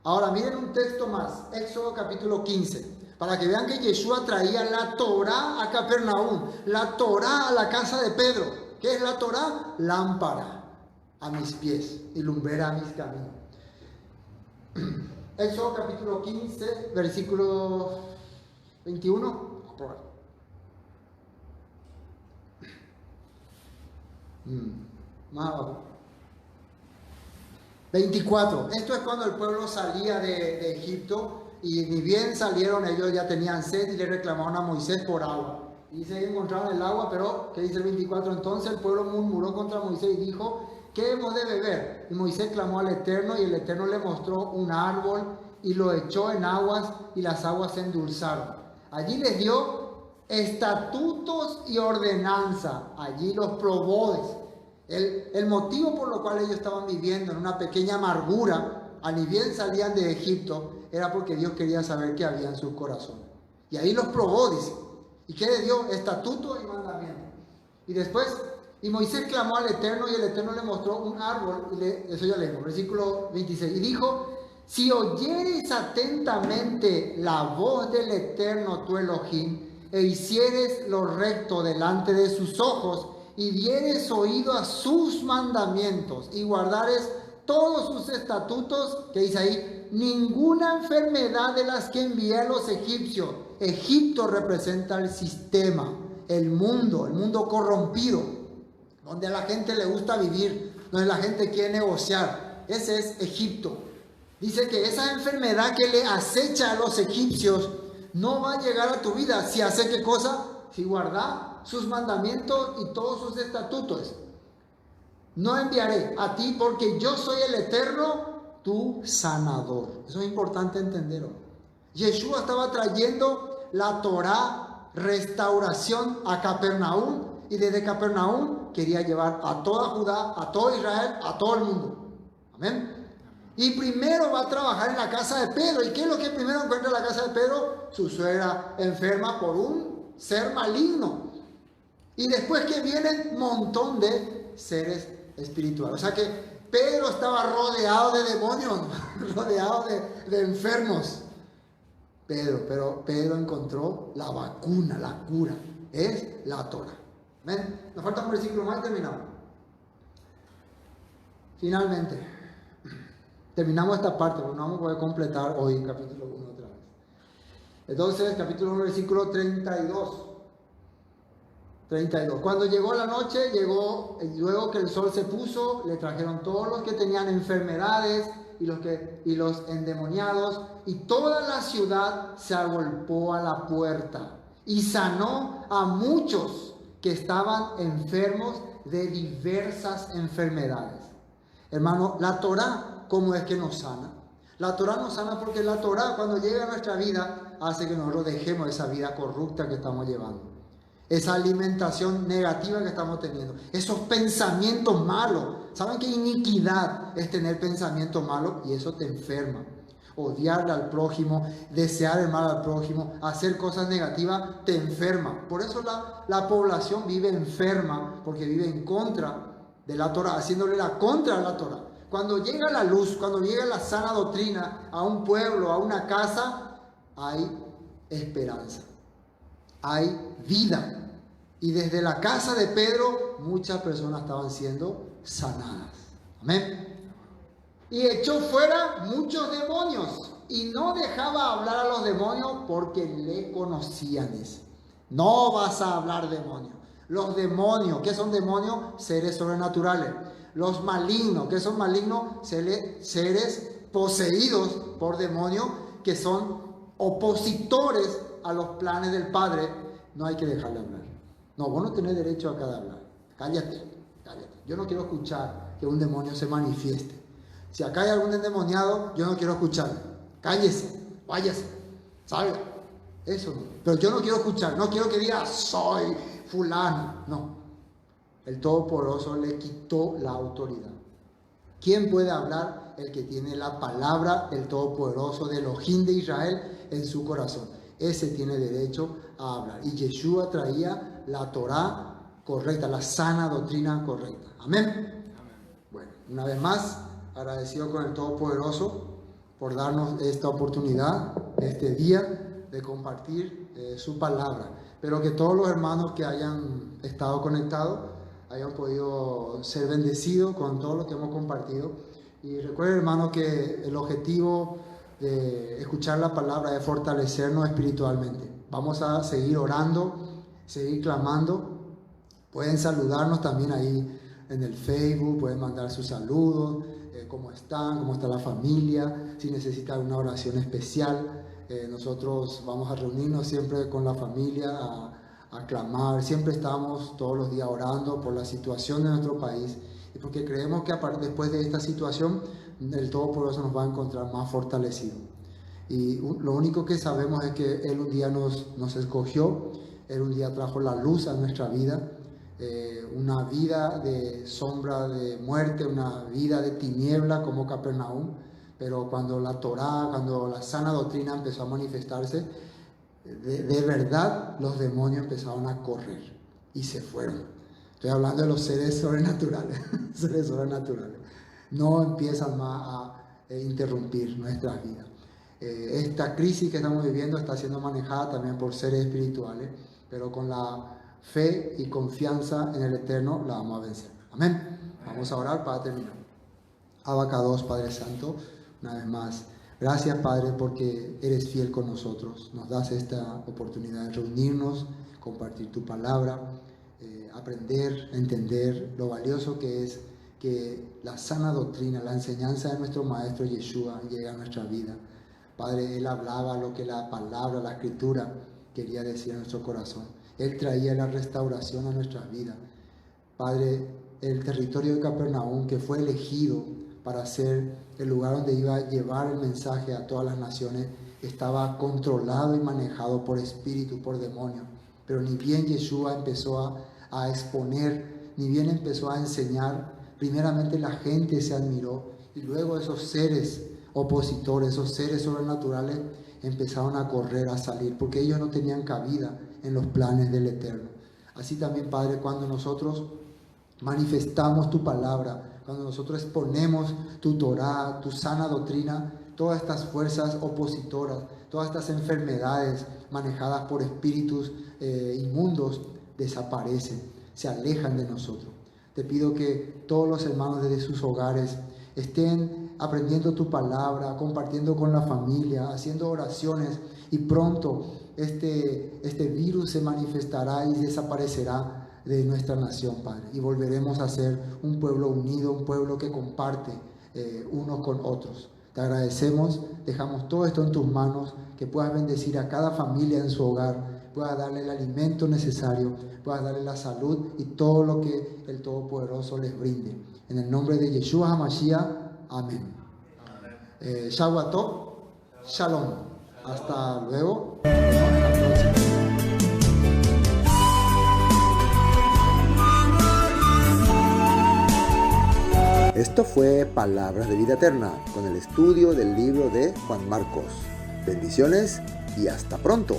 Speaker 2: Ahora miren un texto más, Éxodo capítulo 15, para que vean que Yeshua traía la Torá a Capernaum, la Torá a la casa de Pedro. ¿Qué es la Torá? Lámpara a mis pies y lumbrera a mis caminos. Éxodo capítulo 15, versículo 21. Más abajo. 24. Esto es cuando el pueblo salía de Egipto y ni bien salieron, ellos ya tenían sed y le reclamaron a Moisés por agua. Y se encontraron el agua, pero, ¿qué dice el 24? Entonces el pueblo murmuró contra Moisés y dijo, ¿qué hemos de beber? Y Moisés clamó al Eterno y el Eterno le mostró un árbol y lo echó en aguas y las aguas se endulzaron. Allí les dio estatutos y ordenanza. Allí los probó. El motivo por lo cual ellos estaban viviendo en una pequeña amargura, a ni bien salían de Egipto, era porque Dios quería saber qué había en sus corazones. Y ahí los probó, dice. ¿Y qué le dio? Estatutos y mandamientos. Y después, y Moisés clamó al Eterno y el Eterno le mostró un árbol. Eso ya leímos, versículo 26. Y dijo, si oyeres atentamente la voz del Eterno tu Elohim, e hicieres lo recto delante de sus ojos, y dieres oído a sus mandamientos, y guardares todos sus estatutos, que dice ahí, ninguna enfermedad de las que envié a los egipcios. Egipto representa el sistema, el mundo corrompido, donde a la gente le gusta vivir, donde la gente quiere negociar. Ese es Egipto. Dice que esa enfermedad que le acecha a los egipcios no va a llegar a tu vida si hace qué cosa, si guarda sus mandamientos y todos sus estatutos. No enviaré a ti porque yo soy el Eterno, tu sanador. Eso es importante entenderlo. Yeshua estaba trayendo la Torá, restauración a Capernaum, y desde Capernaum quería llevar a toda Judá, a todo Israel, a todo el mundo. Amén. Y primero va a trabajar en la casa de Pedro. ¿Y qué es lo que primero encuentra en la casa de Pedro? Su suegra enferma por un ser maligno. Y después que viene un montón de seres espirituales. O sea que Pedro estaba rodeado de demonios, rodeado de enfermos. Pero Pedro encontró la vacuna, la cura. Es la Torá. ¿Ven? Nos falta un versículo más y terminamos. Finalmente, terminamos esta parte, porque no vamos a poder completar hoy capítulo 1 otra vez. Entonces, capítulo 1, versículo 32. Cuando llegó la noche, luego que el sol se puso, le trajeron todos los que tenían enfermedades y los endemoniados, y toda la ciudad se agolpó a la puerta y sanó a muchos que estaban enfermos de diversas enfermedades. Hermano, la Torá, ¿cómo es que nos sana? La Torá nos sana porque la Torá, cuando llega a nuestra vida, hace que nosotros dejemos esa vida corrupta que estamos llevando. Esa alimentación negativa que estamos teniendo. Esos pensamientos malos. ¿Saben qué iniquidad es tener pensamientos malos? Y eso te enferma. Odiarle al prójimo, desear el mal al prójimo, hacer cosas negativas, te enferma. Por eso la población vive enferma, porque vive en contra de la Torá, haciéndole la contra a la Torá. Cuando llega la luz, cuando llega la sana doctrina a un pueblo, a una casa, hay esperanza, hay vida. Y desde la casa de Pedro, muchas personas estaban siendo sanadas. Amén. Y echó fuera muchos demonios, y no dejaba hablar a los demonios porque le conocían. No vas a hablar demonios. Los demonios, ¿qué son demonios? Seres sobrenaturales. Los malignos, ¿qué son malignos? Seres poseídos por demonios, que son opositores a los planes del Padre. No hay que dejarle hablar. No, vos no tenés derecho acá de hablar. Cállate. Yo no quiero escuchar que un demonio se manifieste. Si acá hay algún endemoniado, yo no quiero escucharlo. Cállese, váyase, salga. Eso no. Pero yo no quiero escuchar, no quiero que diga soy fulano. No. El Todopoderoso le quitó la autoridad. ¿Quién puede hablar? El que tiene la palabra del Todopoderoso, del Elohim de Israel en su corazón. Ese tiene derecho a hablar. Y Yeshua traía la Torá correcta, la sana doctrina correcta. Amén. Bueno, una vez más, agradecido con el Todopoderoso por darnos esta oportunidad, este día, de compartir su palabra. Pero que todos los hermanos que hayan estado conectados hayan podido ser bendecidos con todo lo que hemos compartido. Y recuerden, hermanos, que el objetivo de escuchar la palabra es fortalecernos espiritualmente. Vamos a seguir orando, seguir clamando. Pueden saludarnos también ahí en el Facebook, pueden mandar sus saludos, cómo están, cómo está la familia, si necesitan una oración especial. Nosotros vamos a reunirnos siempre con la familia a clamar. Siempre estamos todos los días orando por la situación de nuestro país, y porque creemos que después de esta situación el Todopoderoso nos va a encontrar más fortalecido. Y lo único que sabemos es que Él un día nos escogió, Él un día trajo la luz a nuestra vida, una vida de sombra de muerte, una vida de tiniebla como Capernaum. Pero cuando la Torá, cuando la sana doctrina empezó a manifestarse, de verdad los demonios empezaron a correr y se fueron. Estoy hablando de los seres sobrenaturales, seres sobrenaturales. No empiezan más a interrumpir nuestras vidas. Esta crisis que estamos viviendo está siendo manejada también por seres espirituales, pero con la fe y confianza en el Eterno la vamos a vencer. Amén. Vamos a orar para terminar. Abacados, Padre Santo, una vez más, gracias, Padre, porque eres fiel con nosotros. Nos das esta oportunidad de reunirnos, compartir tu palabra, aprender, entender lo valioso que es que la sana doctrina, la enseñanza de nuestro Maestro Yeshua llegue a nuestra vida. Padre, Él hablaba lo que la palabra, la escritura quería decir a nuestro corazón. Él traía la restauración a nuestras vidas. Padre, el territorio de Capernaum, que fue elegido para ser el lugar donde iba a llevar el mensaje a todas las naciones, estaba controlado y manejado por espíritu, por demonio. Pero ni bien Yeshua empezó a exponer, ni bien empezó a enseñar, primeramente la gente se admiró y luego esos seres opositores, esos seres sobrenaturales empezaron a correr, a salir, porque ellos no tenían cabida en los planes del Eterno. Así también, Padre, cuando nosotros manifestamos tu palabra, cuando nosotros exponemos tu Torá, tu sana doctrina, todas estas fuerzas opositoras, todas estas enfermedades manejadas por espíritus inmundos desaparecen, se alejan de nosotros. Te pido que todos los hermanos desde sus hogares estén aprendiendo tu palabra, compartiendo con la familia, haciendo oraciones, y pronto este virus se manifestará y desaparecerá de nuestra nación, Padre, y volveremos a ser un pueblo unido, un pueblo que comparte unos con otros. Te agradecemos, dejamos todo esto en tus manos, que puedas bendecir a cada familia en su hogar, puedas darle el alimento necesario, puedas darle la salud y todo lo que el Todopoderoso les brinde. En el nombre de Yeshua HaMashiach, amén. Shabbat Tov, Shalom. Hasta luego. Nos vemos en la próxima.
Speaker 4: Esto fue Palabras de Vida Eterna, con el estudio del libro de Juan Marcos. Bendiciones y hasta pronto.